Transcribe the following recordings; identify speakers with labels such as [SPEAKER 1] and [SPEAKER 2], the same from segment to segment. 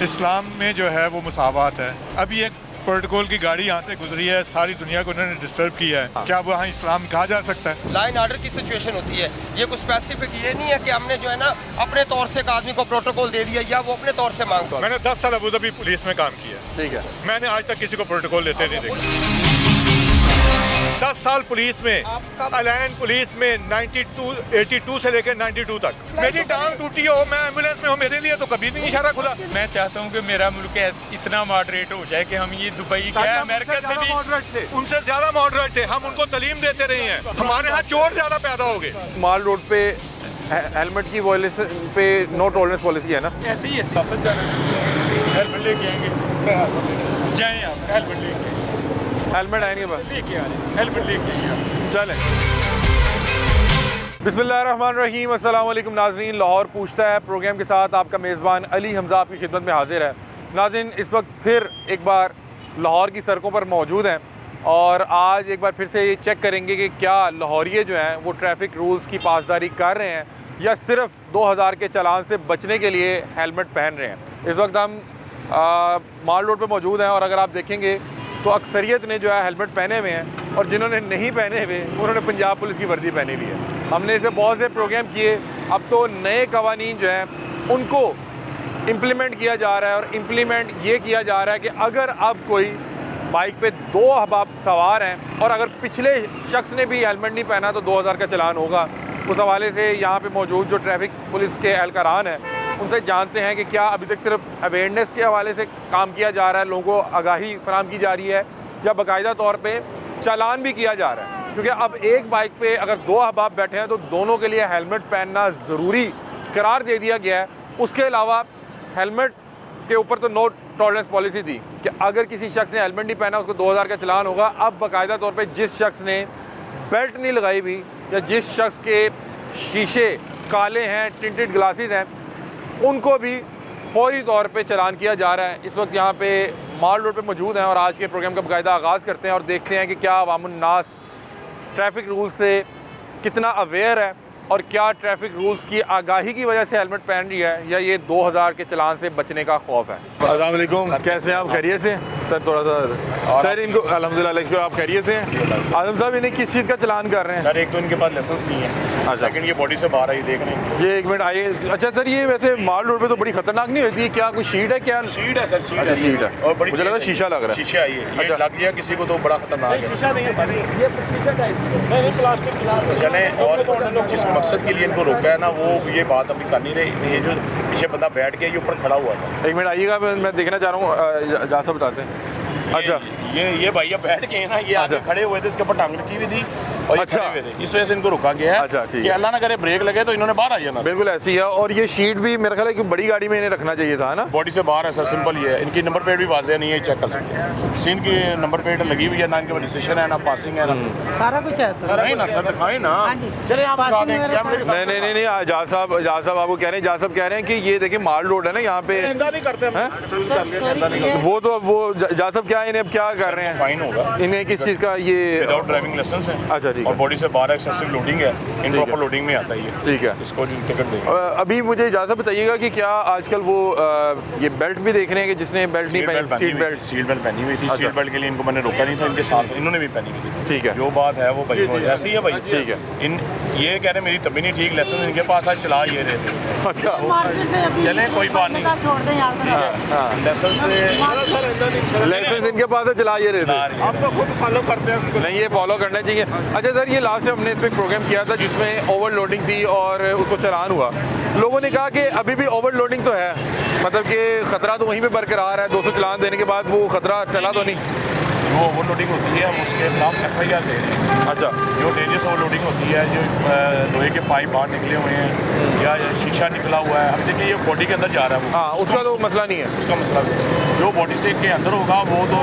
[SPEAKER 1] इस्लाम में जो है वो मुसावात है। अभी एक प्रोटोकॉल की गाड़ी यहाँ से गुजरी है, सारी दुनिया को उन्होंने डिस्टर्ब किया है। क्या वहाँ इस्लाम कहा जा सकता है?
[SPEAKER 2] लाइन ऑर्डर की सिचुएशन होती है, ये कुछ स्पेसिफिक ये नहीं है कि हमने जो है ना अपने तौर से एक आदमी को प्रोटोकॉल दे दिया या वो अपने तौर से मांगता है।
[SPEAKER 1] मैंने 10 साल अबू धाबी पुलिस में काम किया।
[SPEAKER 3] ठीक है।
[SPEAKER 1] मैंने आज तक किसी को प्रोटोकॉल लेते नहीं देखा। 10 साल पुलिस में, अलायन पुलिस में 82 से लेकर 92 तक। मेरी टांग टूटी हो, मैं एम्बुलेंस में हूँ, मेरे लिए तो कभी नहीं इशारा खुला।
[SPEAKER 4] मैं चाहता हूँ कि मेरा मुल्क इतना मॉडरेट हो जाए कि हम ये दुबई क्या अमेरिका से भी
[SPEAKER 1] उनसे ज्यादा मॉडरेट थे, हम उनको तालीम देते रहे हैं। हमारे यहाँ चोर ज्यादा पैदा हो गए।
[SPEAKER 3] माल रोड पे हेलमेट की वायलेशन पे नो टॉलरेंस पॉलिसी है ना?
[SPEAKER 4] ऐसे ही वापस जाना, हेलमेट लेके आएंगे, जाएँ आप हेलमेट लेके,
[SPEAKER 3] हेलमेट आएंगे बस
[SPEAKER 4] लेके आ रहे हैं, हेलमेट लेके आइए।
[SPEAKER 3] चलें। बिस्मिल्लाहिर्रहमानिर्रहीम, अस्सलाम वालेकुम नाज़रीन। लाहौर पूछता है प्रोग्राम के साथ आपका मेज़बान अली हमज़ा आपकी खिदमत में हाजिर है। नाज़रीन, इस वक्त फिर एक बार लाहौर की सड़कों पर मौजूद हैं और आज एक बार फिर से ये चेक करेंगे कि क्या लाहौरिये जो हैं वो ट्रैफिक रूल्स की पासदारी कर रहे हैं या सिर्फ 2000 के चालान से बचने के लिए हेलमेट पहन रहे हैं। इस वक्त हम माल रोड पर मौजूद हैं और अगर आप देखेंगे तो अक्सरियत ने जो है हेलमेट पहने हुए हैं और जिन्होंने नहीं पहने हुए उन्होंने पंजाब पुलिस की वर्दी पहनी हुई है। हमने इसमें बहुत से प्रोग्राम किए, अब तो नए कवानीन जो हैं उनको इम्प्लीमेंट किया जा रहा है और इम्प्लीमेंट ये किया जा रहा है कि अगर अब कोई बाइक पे 2 अहबाब सवार हैं और अगर पिछले शख्स ने भी हेलमेट नहीं पहना तो 2000 का चालान होगा। उस हवाले से यहाँ पे मौजूद जो ट्रैफिक पुलिस के एहलकारान हैं उनसे जानते हैं कि क्या अभी तक सिर्फ अवेयरनेस के हवाले से काम किया जा रहा है, लोगों को आगाही फराहम की जा रही है, या बाकायदा तौर पे चालान भी किया जा रहा है। क्योंकि अब एक बाइक पे अगर 2 अहबाब बैठे हैं तो दोनों के लिए हेलमेट पहनना ज़रूरी करार दे दिया गया है। उसके अलावा हेलमेट के ऊपर तो नो टॉलरेंस पॉलिसी थी कि अगर किसी शख्स ने हेलमेट नहीं पहना उसको 2000 का चालान होगा। अब बाकायदा तौर पर जिस शख्स ने बेल्ट नहीं लगाई हुई या जिस शख्स के शीशे काले हैं, टिंटेड ग्लासेस हैं, उनको भी फौरी तौर पे चालान किया जा रहा है। इस वक्त यहाँ पे माल रोड पे मौजूद हैं और आज के प्रोग्राम का बाकायदा आगाज़ करते हैं और देखते हैं कि क्या अवामुन्नास ट्रैफिक रूल्स से कितना अवेयर है और क्या ट्रैफिक रूल्स की आगाही की वजह से हेलमेट पहन रही है या ये 2000 के चालान से बचने का खौफ है। अस्सलाम वालेकुम, कैसे हैं आप? खैरियत से सर? थोड़ा सा सर इनको अल्हम्दुलिल्लाह आप खैरियत से हैं? आजम साहब इन्हें किस चीज़ का चालान कर रहे हैं?
[SPEAKER 5] सर एक तो इनके पास लाइसेंस नहीं है, सेकंड ये बॉडी से बाहर आई देख रहे हैं।
[SPEAKER 3] ये एक मिनट आइए। अच्छा सर, ये वैसे माल रोड पे तो बड़ी खतरनाक नहीं होती है, क्या कोई शीट है? क्या
[SPEAKER 5] शीट है सर? शीट
[SPEAKER 3] अच्छा,
[SPEAKER 5] है,
[SPEAKER 3] शीट है।
[SPEAKER 5] और बड़ी
[SPEAKER 3] मुझे लगा शीशा लग रहा है।
[SPEAKER 5] शीशा आई है, ये लग गया किसी को तो बड़ा खतरनाक है।
[SPEAKER 6] शीशा नहीं है सर, ये शीशा टाइप है, प्लास्टिक गिलास।
[SPEAKER 5] चलें, और जिस मकसद के लिए इनको रोका है ना वो ये बात अभी कर नहीं रही। ये जो पीछे बंदा बैठ गया ये ऊपर खड़ा हुआ था।
[SPEAKER 3] एक मिनट आइएगा, मैं देखना चाह रहा हूँ, जहाँ से बताते हैं। अच्छा,
[SPEAKER 5] ये भैया बैठ गए ना, ये आगे खड़े हुए थे, इसके ऊपर टांग रखी हुई थी और ये खड़े हुए थे, इस वजह से इनको रोका गया है।
[SPEAKER 3] अच्छा, ठीक
[SPEAKER 5] कि
[SPEAKER 3] है।
[SPEAKER 5] अल्लाह ना करे ब्रेक लगे तो इन्होंने बाहर आ जाना।
[SPEAKER 3] बिल्कुल ऐसी है। और ये शीट भी मेरा ख्याल है कि बड़ी गाड़ी में इन्हें रखना चाहिए था ना?
[SPEAKER 5] बॉडी से बाहर है सर, सिंपल ये है। इनकी नंबर प्लेट भी वाज़ेह नहीं है, चेक कर सकते हैं। सीन की नंबर प्लेट लगी हुई है ना, इनके रजिस्ट्रेशन है ना, पासिंग है ना,
[SPEAKER 6] सारा कुछ है सर।
[SPEAKER 5] नहीं ना सर, दिखाएं ना। चले आप दिखा दें कैमरे के साथ।
[SPEAKER 3] नहीं, जहाँ साहब आपको कह रहे हैं, जहाँ साहब कह रहे हैं कि ये देखिए माल रोड है ना, यहाँ पे
[SPEAKER 5] नहीं करते हैं
[SPEAKER 3] वो तो वो जहाँ साहब क्या इन्हें अब क्या कर रहे हैं?
[SPEAKER 5] फाइन होगा
[SPEAKER 3] इन्हें किस चीज़ का? ये
[SPEAKER 5] विदाउट ड्राइविंग लाइसेंस है।
[SPEAKER 3] अच्छा, ठीक
[SPEAKER 5] और
[SPEAKER 3] है।
[SPEAKER 5] बॉडी से बाहर एक्सेसिव लोडिंग है, इनप्रॉपर लोडिंग में आता है ये।
[SPEAKER 3] ठीक है,
[SPEAKER 5] इसको जो टिकट देंगे।
[SPEAKER 3] अभी मुझे इजाज़त बताइएगा कि क्या आजकल वो ये बेल्ट भी देख रहे हैं कि जिसने बेल्ट नहीं पहनी, सीट बेल्ट
[SPEAKER 5] पहनी हुई थी। सीट बेल्ट के लिए इनको मैंने रोका नहीं था, इनके साथ इन्होंने भी पहनी हुई थी।
[SPEAKER 3] ठीक है,
[SPEAKER 5] जो बात है वो भाई ऐसी है भाई।
[SPEAKER 3] ठीक है।
[SPEAKER 5] इन ये कह रहे मेरी तबीयत नहीं ठीक, लाइसेंस इनके पास था, चला ये रहे थे।
[SPEAKER 3] अच्छा,
[SPEAKER 5] चलें कोई बात नहीं,
[SPEAKER 6] छोड़ दें यार।
[SPEAKER 5] लाइसेंस
[SPEAKER 3] लाइसेंस इनके पास है, चला ये रहे थे।
[SPEAKER 5] आप तो खुद फॉलो करते हैं।
[SPEAKER 3] नहीं, ये फॉलो करना चाहिए। अच्छा सर, ये लास्ट हमने इस पर प्रोग्राम किया था जिसमें ओवरलोडिंग थी और उसको चालान हुआ। लोगों ने कहा कि अभी भी ओवरलोडिंग तो है, मतलब कि ख़तरा तो वहीं पे बरकरार है। 200 चालान देने के बाद वो ख़तरा टला तो नहीं?
[SPEAKER 5] जो ओवरलोडिंग होती है हम उसके खिलाफ FIR दे रहे हैं।
[SPEAKER 3] अच्छा,
[SPEAKER 5] जो डेंजरस ओवरलोडिंग होती है, जो लोहे के पाइप बाहर निकले हुए हैं या शीशा निकला हुआ है, अब देखिए ये बॉडी के अंदर जा रहा है वो।
[SPEAKER 3] हाँ, उसका तो मसला नहीं है।
[SPEAKER 5] उसका मसला जो बॉडी से के अंदर होगा वो तो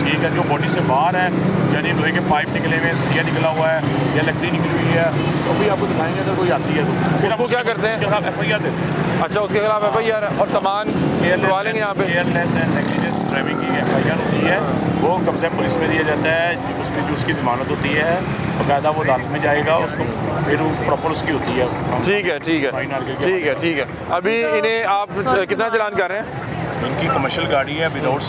[SPEAKER 5] ठीक है, जो बॉडी से बाहर है यानी लोहे के पाइप निकले हुए हैं, सरिया निकला हुआ है या लकड़ी निकली हुई है, तो भी आपको दिखाएंगे अगर कोई आती है तो। फिर हम
[SPEAKER 3] क्या करते हैं?
[SPEAKER 5] उसके खिलाफ FIR देते हैं।
[SPEAKER 3] अच्छा, उसके खिलाफ FIR और सामान करवा लेंगे यहाँ पे।
[SPEAKER 5] केयरलेस एंड नेग्लिजेंस ड्राइविंग की FIR होती है, वो कब्जे पुलिस में दिया जाता है। उसमें जो उसकी ज़मानत होती है बाकायदा वो अदालत में जाएगा, उसको फिर वो प्रॉपर उसकी होती है।
[SPEAKER 3] ठीक है, ठीक है, ठीक है, ठीक है। अभी इन्हें आप कितना चालान कर रहे हैं?
[SPEAKER 5] इनकी कमर्शियल गाड़ी है विदाउट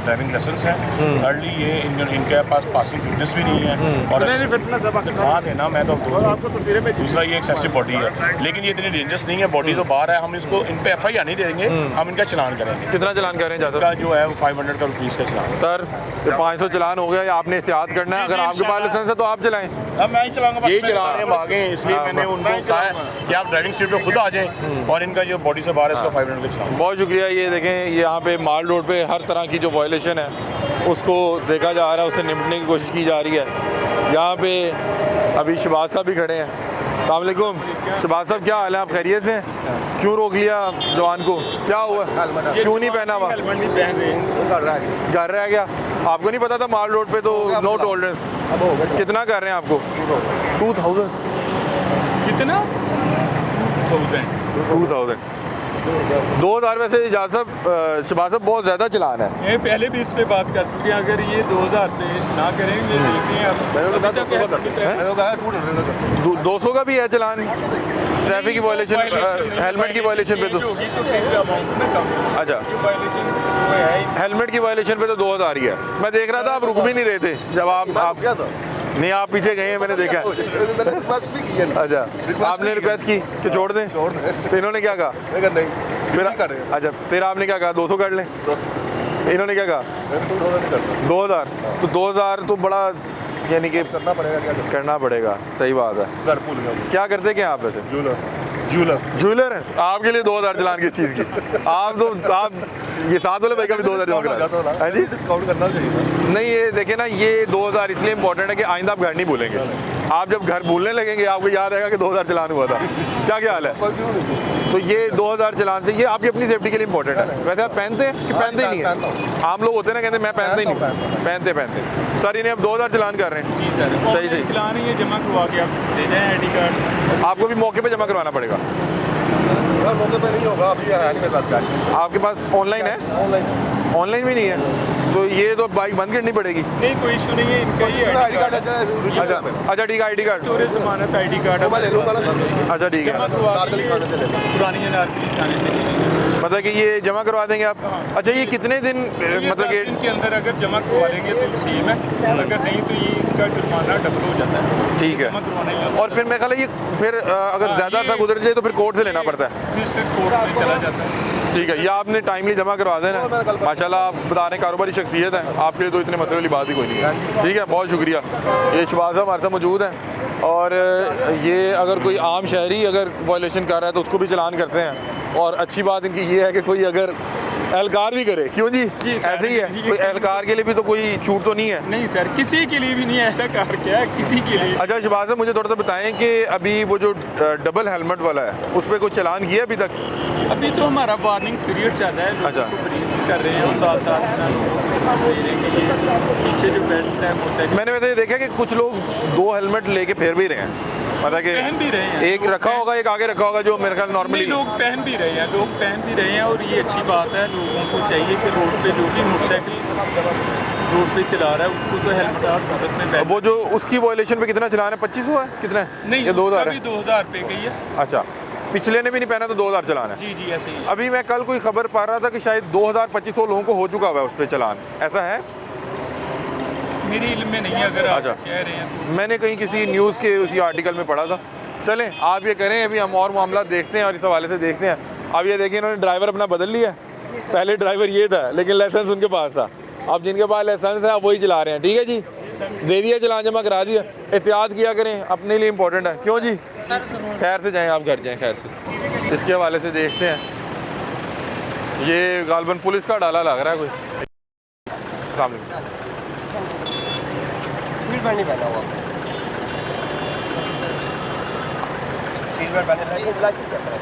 [SPEAKER 5] ड्राइविंग लाइसेंस है। थर्डली ये इनके पास पासिंग फिटनेस भी नहीं है और
[SPEAKER 6] फिटनेस है बाकी
[SPEAKER 5] दिखा देना मैं तो
[SPEAKER 6] आपको तस्वीरें में
[SPEAKER 5] दूसरा ये एक्सेसिव बॉडी है, लेकिन ये इतनी डेंजरस नहीं है, बॉडी तो बाहर है। हम इसको इन पे FIR नहीं देंगे, हम इनका चलान करेंगे।
[SPEAKER 3] कितना चलान कर रहे हैं
[SPEAKER 5] इनका जो है वो 500 का रुपीज़ का चलान।
[SPEAKER 3] सर, ये 500 चलान हो गया, आपने एहतियात करना है। अगर आपके पास लाइसेंस है तो आप चलाएं।
[SPEAKER 6] मैं ही चलाऊंगा,
[SPEAKER 5] यही चला रहे हैं आगे, इसलिए मैंने उनको कहा है कि आप ड्राइविंग सीट पे खुद आ जाएं और इनका जो बॉडी से बाहर है इसका 500 का चलान।
[SPEAKER 3] बहुत शुक्रिया। ये देखें, यहाँ पे माल रोड पे हर तरह की जो वायलेशन है उसको देखा जा रहा है, उससे निपटने की कोशिश की जा रही है। यहाँ पे अभी शहबाज साहब भी खड़े हैं। अस्सलाम वालेकुम शहबाज साहब, क्या हाल है? आप खैरियत से? क्यों रोक लिया जवान को? क्या हुआ? क्यों नहीं पहना हुआ? घर रह गया। आपको नहीं पता था माल रोड पे तो नो टॉलरेंस? कितना कर रहे हैं आपको? 2000।
[SPEAKER 4] कितना
[SPEAKER 3] 2000 2000 वैसे इजाज़ साहब, शहबाज साहब बहुत ज़्यादा चलान है।
[SPEAKER 4] ये पहले भी इस पे बात कर चुके हैं। अगर ये 2000 पे ना करेंगे देखते हैं आप
[SPEAKER 3] 200 का भी है चलान ट्रैफिक की वायलेशन, हेलमेट की वायलेशन पे तो अच्छा, हेलमेट की वायलेशन पे तो 2000 ही है। मैं देख रहा था आप रुक भी नहीं रहे थे जब आप क्या था? नहीं, आप पीछे गए हैं, मैंने देखा। अच्छा, आपने रिक्वेस्ट की कि छोड़ दें, तो इन्होंने क्या कहा? फिर अच्छा, फिर आपने क्या कहा? 200 कर लें। इन्होंने क्या कहा? 2000। तो 2000 तो बड़ा, यानी कि करना पड़ेगा। सही बात है। क्या करते क्या आप वैसे? जूलर है। आपके लिए 2000 चलान किस चीज़ की? आप ये साथ वाले भाई का भी 2000 जमा करा है जी?
[SPEAKER 7] डिस्काउंट करना चाहिए।
[SPEAKER 3] नहीं, ये देखे ना, ये 2000 इसलिए इंपॉर्टेंट है कि आइंदा आप घर नहीं भूलेंगे। आप जब घर भूलने लगेंगे आपको याद आएगा कि 2000 चलान हुआ था। क्या ख्याल है? तो ये 2000 चलान से, ये आपकी अपनी सेफ्टी के लिए इंपॉर्टेंट है। वैसे आप पहनते हैं कि पहनते ही नहीं है? आम लोग होते हैं ना, कहते मैं पहनते ही नहीं। पहनते सर, इन्हें अब 2000 चलान कर रहे हैं।
[SPEAKER 4] जी सर,
[SPEAKER 3] सही सही
[SPEAKER 4] चलान है, ये जमा करवा के आप दे जाएं ID कार्ड।
[SPEAKER 3] आपको भी मौके पे जमा करवाना पड़ेगा।
[SPEAKER 7] मौके पे नहीं होगा, अभी है नहीं मेरे पास कैश।
[SPEAKER 3] आपके पास ऑनलाइन है? ऑनलाइन भी नहीं है तो ये तो बाइक बंद करनी पड़ेगी।
[SPEAKER 4] नहीं, कोई इशू नहीं है, इनका ही ID कार्ड है।
[SPEAKER 3] अच्छा ठीक है, ID कार्ड,
[SPEAKER 4] चोरी जमानत ID कार्ड
[SPEAKER 3] अच्छा ठीक है।
[SPEAKER 4] पुरानी अनारकली थाने से
[SPEAKER 3] मतलब कि ये जमा करवा देंगे आप? अच्छा, ये कितने दिन मतलब कि
[SPEAKER 4] इनके अंदर अगर जमा करवा लेंगे तो सेम है, अगर नहीं तो ये इसका जुर्माना डबल हो जाता है।
[SPEAKER 3] ठीक
[SPEAKER 4] जमा करवाना ही
[SPEAKER 3] है। और फिर मैं ख्याल है ये फिर अगर ज़्यादा तक गुजर जाए तो फिर कोर्ट से लेना पड़ता है?
[SPEAKER 4] डिस्ट्रिक्ट कोर्ट में चला जाता है।
[SPEAKER 3] ठीक है, ये आपने टाइमली जमा करवा देना। माशाल्लाह, आप बता रहे कारोबारी शख्सियत है, आपके लिए तो इतने मसले वाली बात ही कोई नहीं है। ठीक है, बहुत शुक्रिया। ये शहबाज साहब हमारे साथ मौजूद हैं और ये अगर कोई आम शहरी अगर वायलेशन कर रहा है तो उसको भी चलान करते हैं। और अच्छी बात इनकी ये है कि कोई अगर एहलकार भी करे, क्यों जी? ऐसे ही है, कोई एहलकार के लिए भी तो कोई छूट तो नहीं है?
[SPEAKER 4] नहीं सर, किसी के लिए भी नहीं है एहलकार, क्या है किसी के लिए।
[SPEAKER 3] अच्छा शहबाज साहब, मुझे थोड़ा सा बताएं कि अभी वो जो डबल हेलमेट वाला है उस पर कोई चलान किया अभी तक?
[SPEAKER 4] अभी तो हमारा वार्निंग पीरियड चल रहा है।
[SPEAKER 3] अच्छा,
[SPEAKER 4] कर रहे हैं और साथ साथ पीछे जो बेल्ट है मोटरसाइकिल,
[SPEAKER 3] मैंने वैसे देखा कि कुछ लोग 2 हेलमेट लेके फिर भी रहे हैं, मतलब कि
[SPEAKER 4] पहन भी रहे हैं।
[SPEAKER 3] एक रखा होगा, एक आगे रखा होगा, जो मेरे ख्याल नॉर्मली
[SPEAKER 4] लोग पहन भी रहे हैं, लोग पहन भी रहे हैं और ये अच्छी बात है। लोगों को चाहिए कि रोड पे जो भी मोटरसाइकिल रोड पे चला रहा है उसको तो हेलमेट हर सूरत में पहनना।
[SPEAKER 3] वो जो उसकी वायलेशन पे कितना चलान है? 2500 है? कितना है?
[SPEAKER 4] नहीं,
[SPEAKER 3] ये 2000 है?
[SPEAKER 4] 2000 पे गई है।
[SPEAKER 3] अच्छा, पिछले ने भी नहीं पहना तो 2000 चलान है?
[SPEAKER 4] जी जी, ऐसे ही।
[SPEAKER 3] अभी मैं कल कोई खबर पा रहा था कि शायद 2500 लोगों को हो चुका हुआ है उस पर चलान, ऐसा है?
[SPEAKER 4] मेरी इल्म में नहीं है, अगर आप
[SPEAKER 3] अच्छा,
[SPEAKER 4] कह रहे हैं तो।
[SPEAKER 3] मैंने कहीं किसी न्यूज़ के उसी आर्टिकल में पढ़ा था। चलें, आप ये करें, अभी हम और मामला देखते हैं और इस हवाले से देखते हैं। अब ये देखिए, इन्होंने ड्राइवर अपना बदल लिया। पहले ड्राइवर ये था लेकिन लाइसेंस उनके पास था, अब जिनके पास लाइसेंस है आप वही चला रहे हैं। ठीक है जी, दे दिया, चलान जमा करा दिया। एहतियात किया करें, अपने लिए इंपॉर्टेंट है। क्यों जी? खैर से जाएँ, आप घर जाएँ खैर से। इसके हवाले से देखते हैं, ये गालबन पुलिस का डाला लग रहा है कोई। सामने
[SPEAKER 2] सीट बेल्ट नहीं पहना हुआ, सीट बेल्ट पहने लाइसेंस चेक करें।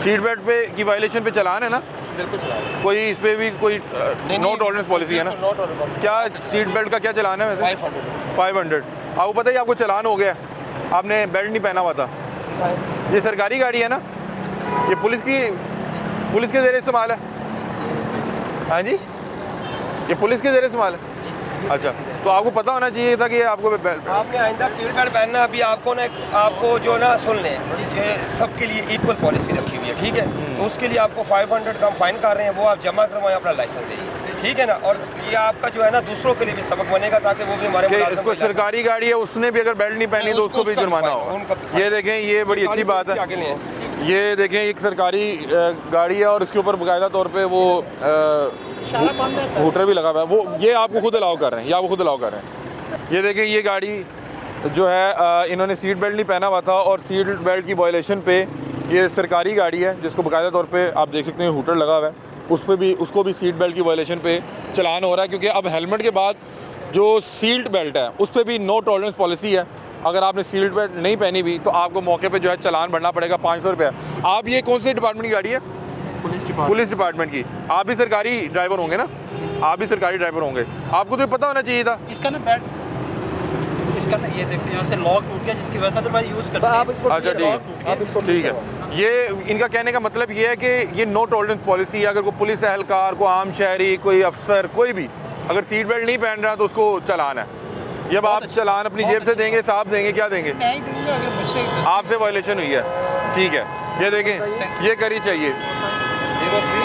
[SPEAKER 3] सीट बेल्ट पे की वायलेशन पे चलान है ना?
[SPEAKER 2] बिल्कुल चलान।
[SPEAKER 3] कोई इस पे भी कोई नो टॉलरेंस पॉलिसी है ना? क्या सीट बेल्ट का क्या चलान है वैसे? 500। आपको पता है आपको चलान हो गया, आपने बेल्ट नहीं पहना हुआ था। ये सरकारी गाड़ी है ना? ये पुलिस के ज़रिए इस्तेमाल है? हाँ जी, ये पुलिस के ज़रिए इस्तेमाल है। अच्छा, तो आपको पता होना चाहिए था कि आपको
[SPEAKER 2] आपने आइंदा सीट बेल्ट पहनना। अभी आपको ना आपको जो ना सुन लें, सबके लिए इक्वल पॉलिसी रखी हुई है, ठीक है। तो उसके लिए आपको 500 का फाइन कर रहे हैं, वो आप जमा करवाएं, अपना लाइसेंस लीजिए, ठीक है ना। और ये आपका जो है ना दूसरों के लिए भी सबक बनेगा, ताकि वो भी हमारे
[SPEAKER 3] इसको सरकारी गाड़ी है, उसने भी अगर बेल्ट नहीं पहनी तो उसको भी जुर्माना होगा। ये देखें, ये बड़ी अच्छी बात है। ये देखें, एक सरकारी गाड़ी है और इसके ऊपर बाकायदा तौर पे वो हूटर भी लगा हुआ है। वो ये आपको खुद अलाउ कर रहे हैं, ये आपको खुद अलाउ कर रहे हैं। ये देखें, ये गाड़ी जो है इन्होंने सीट बेल्ट नहीं पहना हुआ था और सीट बेल्ट की वायलेशन पे, ये सरकारी गाड़ी है जिसको बाकायदा तौर पे आप देख सकते हैं हूटर लगा हुआ है, उस पर भी उसको भी सीट बेल्ट की वायलेशन पे चलान हो रहा है। क्योंकि अब हेलमेट के बाद जो सीट बेल्ट है उस पर भी नो टॉलरेंस पॉलिसी है। अगर आपने सीट बेल्ट नहीं पहनी भी तो आपको मौके पे जो है चलान भरना पड़ेगा 500 रुपये। आप ये कौन से डिपार्टमेंट की गाड़ी है? पुलिस डिपार्टमेंट की। आप भी सरकारी ड्राइवर होंगे ना? आप भी सरकारी ड्राइवर होंगे, आपको तो पता होना चाहिए था।
[SPEAKER 8] इसका ना बेल्ट, इसका ना ये देखो यहाँ से लॉक टूट गया, जिसकी वजह से अदरवाइज यूज़ करते हैं।
[SPEAKER 3] अच्छा, ठीक है। ये इनका कहने का मतलब ये है कि ये नो टॉलरेंस पॉलिसी है। अगर कोई पुलिस एहलकार, कोई आम शहरी, कोई अफसर, कोई भी अगर सीट बेल्ट नहीं पहन रहा तो उसको चलान है। जब आप चलान अपनी जेब से देंगे, साहब देंगे, क्या देंगे?
[SPEAKER 8] मैं ही दूंगा अगर मुझसे
[SPEAKER 3] आपसे वायलेशन हुई है, ठीक है। ये देखें, ये करी चाहिए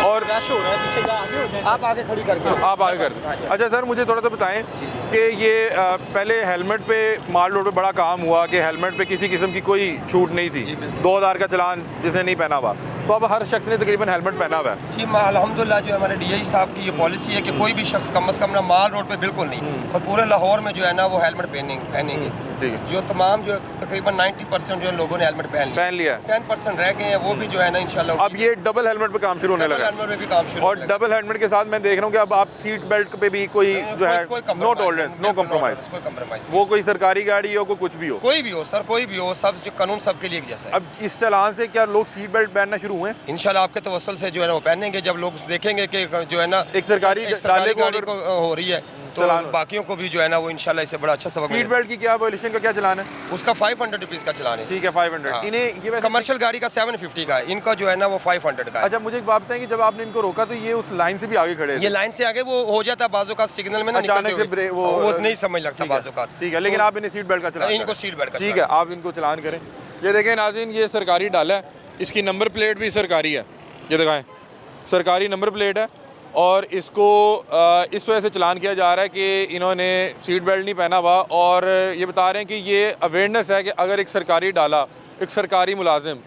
[SPEAKER 3] और
[SPEAKER 8] रश हो रहा है पीछे, या आगे हो जाए,
[SPEAKER 2] आप आगे खड़ी करके
[SPEAKER 3] आप आगे कर दें। अच्छा सर, मुझे थोड़ा सा बताएं कि ये पहले हेलमेट पे माल रोड पे बड़ा काम हुआ कि हेलमेट पे किसी किस्म की कोई छूट नहीं थी, 2000 का चलान जिसने नहीं पहना हुआ, तो अब हर शख्स ने तकरीबन हेलमेट पहना हुआ है।
[SPEAKER 2] जी, अल्हम्दुलिल्लाह जो हमारे डीआई साहब की ये पॉलिसी है कि कोई भी शख्स कम से कम ना माल रोड पे बिल्कुल नहीं, और पूरे लाहौर में जो है ना वो हेलमेट पहनेंगे।
[SPEAKER 3] ठीक है।
[SPEAKER 2] जो तमाम जो तकरीबन 90% जो है लोगों ने हेलमेट पहन लिया, 10% रह गए हैं, वो भी जो है ना इंशाल्लाह
[SPEAKER 3] अब ये डबल हेलमेट पे काम शुरू होने लगा
[SPEAKER 2] हेलमेट में भी काम शुरू
[SPEAKER 3] और डबल हेलमेट के साथ मैं देख रहा हूँ कि अब आप सीट बेल्ट पे भी कोई जो है नो टॉलरेंस, नो कॉम्प्रोमाइज।
[SPEAKER 2] कोई कम्प्रोमाइज,
[SPEAKER 3] वो कोई सरकारी गाड़ी हो, कोई कुछ भी हो,
[SPEAKER 2] कोई भी हो सर, कोई भी हो, सब जो कानून सबके लिए एक जैसा है।
[SPEAKER 3] अब इस चलान से क्या लोग सीट बेल्ट पहनना शुरू हुए?
[SPEAKER 2] इंशाल्लाह आपके तवस्सुल से जो है ना वो पहनेंगे। जब लोग देखेंगे कि जो है ना
[SPEAKER 3] एक सरकारी
[SPEAKER 2] गाड़ी को हो रही है, तो बाकियों को भी जो है ना वो इंशाल्लाह इससे बड़ा अच्छा सबक
[SPEAKER 3] सीट बेल्ट की क्या वायलेशन का क्या चलान है?
[SPEAKER 2] उसका 500 रुपीज़ का चलान है।
[SPEAKER 3] ठीक है, 500। इन्हें ये
[SPEAKER 2] कमर्शियल गाड़ी का 750 का है, इनका जो है ना वो 500 का है।
[SPEAKER 3] अच्छा, मुझे एक बात बताएं कि जब आपने इनको रोका तो ये उस लाइन से भी आगे खड़े थे?
[SPEAKER 2] ये लाइन से आगे वो हो जाता बाजू का सिग्नल में ना
[SPEAKER 3] अचानक से
[SPEAKER 2] वो नहीं समझ लगता बाजू का।
[SPEAKER 3] ठीक है, लेकिन आप इन्हें सीट बेल्ट का चलान,
[SPEAKER 2] इनको सीट बेल्ट का,
[SPEAKER 3] ठीक है, आप इनको चलान करें। ये देखें नाज़रीन, ये सरकारी डाला है, इसकी नंबर प्लेट भी सरकारी है, ये दिखाएं, सरकारी नंबर प्लेट है और इसको इस वजह से चलान किया जा रहा है कि इन्होंने सीट बेल्ट नहीं पहना हुआ। और ये बता रहे हैं कि ये अवेयरनेस है कि अगर एक सरकारी डाला, एक सरकारी मुलाजिम,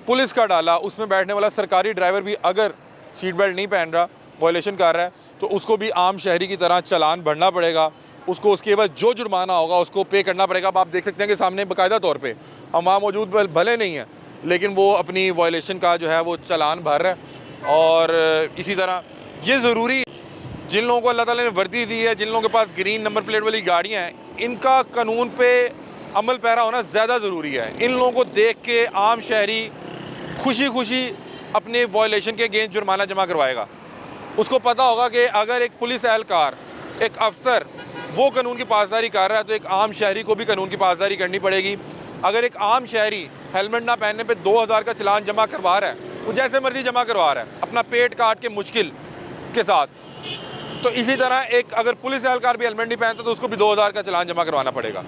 [SPEAKER 3] पुलिस का डाला, उसमें बैठने वाला सरकारी ड्राइवर भी अगर सीट बेल्ट नहीं पहन रहा, वायलेशन कर रहा है, तो उसको भी आम शहरी की तरह चलान भरना पड़ेगा। उसको उसके बाद जो जुर्माना होगा उसको पे करना पड़ेगा। अब आप देख सकते हैं कि सामने बाकायदा तौर पर हम वहाँ मौजूद भले नहीं हैं, लेकिन वो अपनी वायलेशन का जो है वो चलान भर रहा है। और इसी तरह ये ज़रूरी, जिन लोगों को अल्लाह ताला ने वर्दी दी है, जिन लोगों के पास ग्रीन नंबर प्लेट वाली गाड़ियाँ हैं, इनका कानून पे अमल पैरा होना ज़्यादा ज़रूरी है। इन लोगों को देख के आम शहरी खुशी खुशी अपने वायलेशन के अगेंस्ट जुर्माना जमा करवाएगा। उसको पता होगा कि अगर एक पुलिस एहलकार, एक अफसर वो कानून की पासदारी कर रहा है तो एक आम शहरी को भी कानून की पासदारी करनी पड़ेगी। अगर एक आम शहरी हेलमेट ना पहनने पे 2000 का चलान जमा करवा रहा है, वो जैसे मर्जी जमा करवा रहा है अपना पेट काट के मुश्किल के साथ, तो इसी तरह एक अगर पुलिस एहलकार भी हेलमेट नहीं पहनता तो उसको भी 2000 का चलान जमा करवाना पड़ेगा।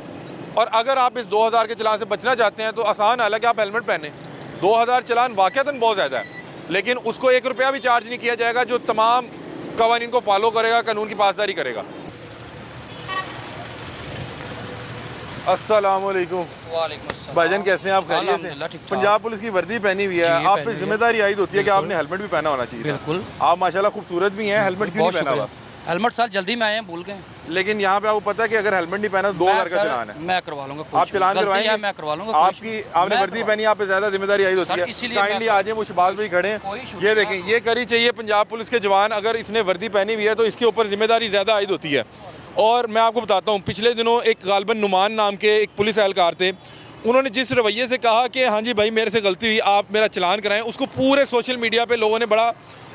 [SPEAKER 3] और अगर आप इस 2000 के चलान से बचना चाहते हैं तो आसान हाल है कि आप हेलमेट पहने। 2000 चलान वाक़तन बहुत ज़्यादा है, लेकिन उसको 1 रुपया भी चार्ज नहीं किया जाएगा, जो तमाम कवानीन को फॉलो करेगा, कानून की पासदारी करेगा। अस्सलाम वालेकुम।
[SPEAKER 9] वालेकुम अस्सलाम।
[SPEAKER 3] भाईजान कैसे हैं आप? खैरियत से? पंजाब पुलिस की वर्दी पहनी हुई है, आप पे जिम्मेदारी आयद होती है कि आपने हेलमेट भी पहना होना चाहिए।
[SPEAKER 9] बिल्कुल।
[SPEAKER 3] आप माशाल्लाह खूबसूरत भी हैं, हेलमेट क्यों नहीं पहना हुआ?
[SPEAKER 9] हेलमेट साल जल्दी में आए हैं, भूल गए।
[SPEAKER 3] लेकिन यहाँ पे आपको पता है कि अगर हेलमेट नहीं पहना तो 2000 का चलान है।
[SPEAKER 9] मैं करवा लूंगा,
[SPEAKER 3] आप चलान करवाएंगे?
[SPEAKER 9] मैं करवा लूंगा।
[SPEAKER 3] आपकी आपने वर्दी पहनी, आप पे ज्यादा जिम्मेदारी आयद होती है। काइंडली आ जाए, वो शबाज भाई खड़े हैं, ये देखें, ये करी चाहिए पंजाब पुलिस के जवान। अगर इसने वर्दी पहनी हुई है तो इसके ऊपर जिम्मेदारी ज़्यादा आयद होती है। और मैं आपको बताता हूँ, पिछले दिनों एक गालबन नुमान नाम के एक पुलिस एहलकार थे, उन्होंने जिस रवैये से कहा कि हाँ जी भाई मेरे से गलती हुई, आप मेरा चलान कराएं, उसको पूरे सोशल मीडिया पे लोगों ने बड़ा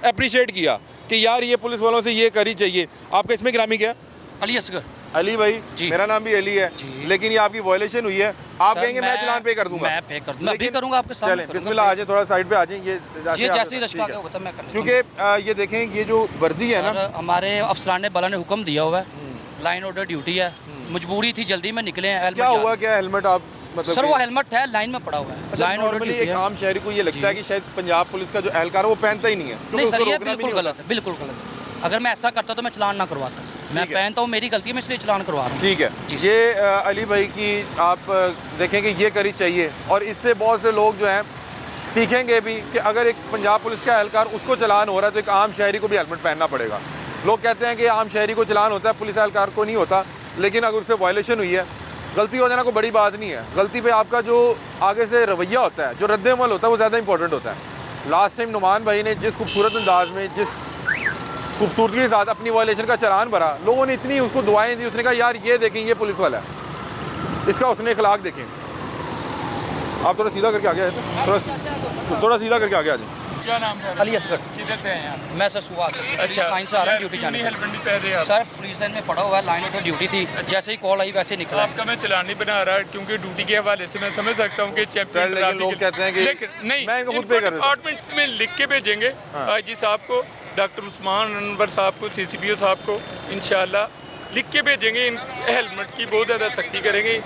[SPEAKER 3] अप्रिशिएट किया कि यार ये पुलिस वालों से ये करी चाहिए। आपका इसमें ग्रामी क्या?
[SPEAKER 9] अली असगर।
[SPEAKER 3] अली भाई, मेरा नाम भी अली है, लेकिन ये आपकी वायलेशन हुई है, आप कहेंगे मैं चलान पे कर दूंगा।
[SPEAKER 9] मैं पे कर दूंगा, अभी करूंगा आपके सामने।
[SPEAKER 3] बिस्मिल्लाह, आ जाए, थोड़ा साइड पे आ जाए। ये
[SPEAKER 9] जैसे ही दशका होता मैं कर,
[SPEAKER 3] क्योंकि ये देखें, ये जो वर्दी है ना,
[SPEAKER 9] हमारे अफसरान ने बला ने हुक्म दिया हुआ है लाइन ऑर्डर ड्यूटी है, मजबूरी थी, जल्दी में निकले हैं।
[SPEAKER 3] क्या हुआ, क्या हेलमेट आप मतलब
[SPEAKER 9] सर वो हेलमेट है लाइन में पड़ा हुआ है, लाइन ऑर्डर
[SPEAKER 3] नॉर्मली
[SPEAKER 9] ड्यूटी
[SPEAKER 3] एक
[SPEAKER 9] है।
[SPEAKER 3] आम शहरी को ये लगता है कि शायद पंजाब पुलिस का जो एहलकार है वो पहनता ही नहीं है, तो
[SPEAKER 9] नहीं
[SPEAKER 3] उसको
[SPEAKER 9] सर ये
[SPEAKER 3] रोकना भी
[SPEAKER 9] बिल्कुल
[SPEAKER 3] नहीं
[SPEAKER 9] गलत है, बिल्कुल गलत है। अगर मैं ऐसा करता तो मैं चलान ना करवाता, मैं
[SPEAKER 3] ठीक है।
[SPEAKER 9] पहनता हूँ, मेरी गलती है, मैं इसलिए चलान करवा रहा हूँ।
[SPEAKER 3] ठीक है।
[SPEAKER 9] जी।
[SPEAKER 3] ये अली भाई की आप देखें कि ये करी चाहिए, और इससे बहुत से लोग जो हैं सीखेंगे भी कि अगर एक पंजाब पुलिस का एहलकार उसको चलान हो रहा है तो एक आम शहरी को भी हेलमेट पहनना पड़ेगा। लोग कहते हैं कि आम शहरी को चलान होता है, पुलिस एहलकार को नहीं होता, लेकिन अगर उससे वायलेशन हुई है, गलती हो जाना कोई बड़ी बात नहीं है। गलती पे आपका जो आगे से रवैया होता है, जो रद्द-ए-अमल होता है, वो ज़्यादा इंपॉर्टेंट होता है। लास्ट टाइम नुमान भाई ने जिस खूबसूरत अंदाज में, जिस खूबसूरती के साथ अपनी वायलेशन का चलान भरा, लोगों ने इतनी उसको दुआएं दी, उसने कहा यार ये देखें ये पुलिस वाला है, इसका उसने इखलाक देखें। आप थोड़ा सीधा करके आगे आए थे, थोड़ा सीधा करके आगे आ जाए।
[SPEAKER 4] क्या नाम है?
[SPEAKER 9] अली असगर से।
[SPEAKER 4] किधर से हैं आप?
[SPEAKER 9] मैं सर सुबह से
[SPEAKER 4] अच्छा,
[SPEAKER 9] लाइन से आ रहा हूँ ड्यूटी
[SPEAKER 4] क्यों
[SPEAKER 9] जाने
[SPEAKER 4] नहीं
[SPEAKER 9] के
[SPEAKER 4] हेलमेट नहीं पहन रहे
[SPEAKER 9] लिए।
[SPEAKER 4] आप?
[SPEAKER 9] सर पुलिस लाइन में पड़ा हुआ है, लाइन ऑर्डर ड्यूटी थी, जैसे ही कॉल आई वैसे ही निकला है।
[SPEAKER 4] आपका मैं चलान नहीं बना रहा क्योंकि ड्यूटी के हवाले से मैं समझ सकता हूँ कि चैंपियन
[SPEAKER 3] लेकिन
[SPEAKER 4] ट्रैफिक
[SPEAKER 3] लोग कहते हैं कि
[SPEAKER 4] लेकिन नहीं,
[SPEAKER 3] मैं इनको खुद
[SPEAKER 4] इनको
[SPEAKER 3] पे कर देता हूँ।
[SPEAKER 4] डिपार्टमेंट में लिख के भेजेंगे आईजी साहब को, डॉक्टर उस्मान अनवर साहब को, सीसीपीओ साहब को, इंशाल्लाह लिख के भेजेंगे। हेलमेट की बहुत ज़्यादा सख्ती करेंगे,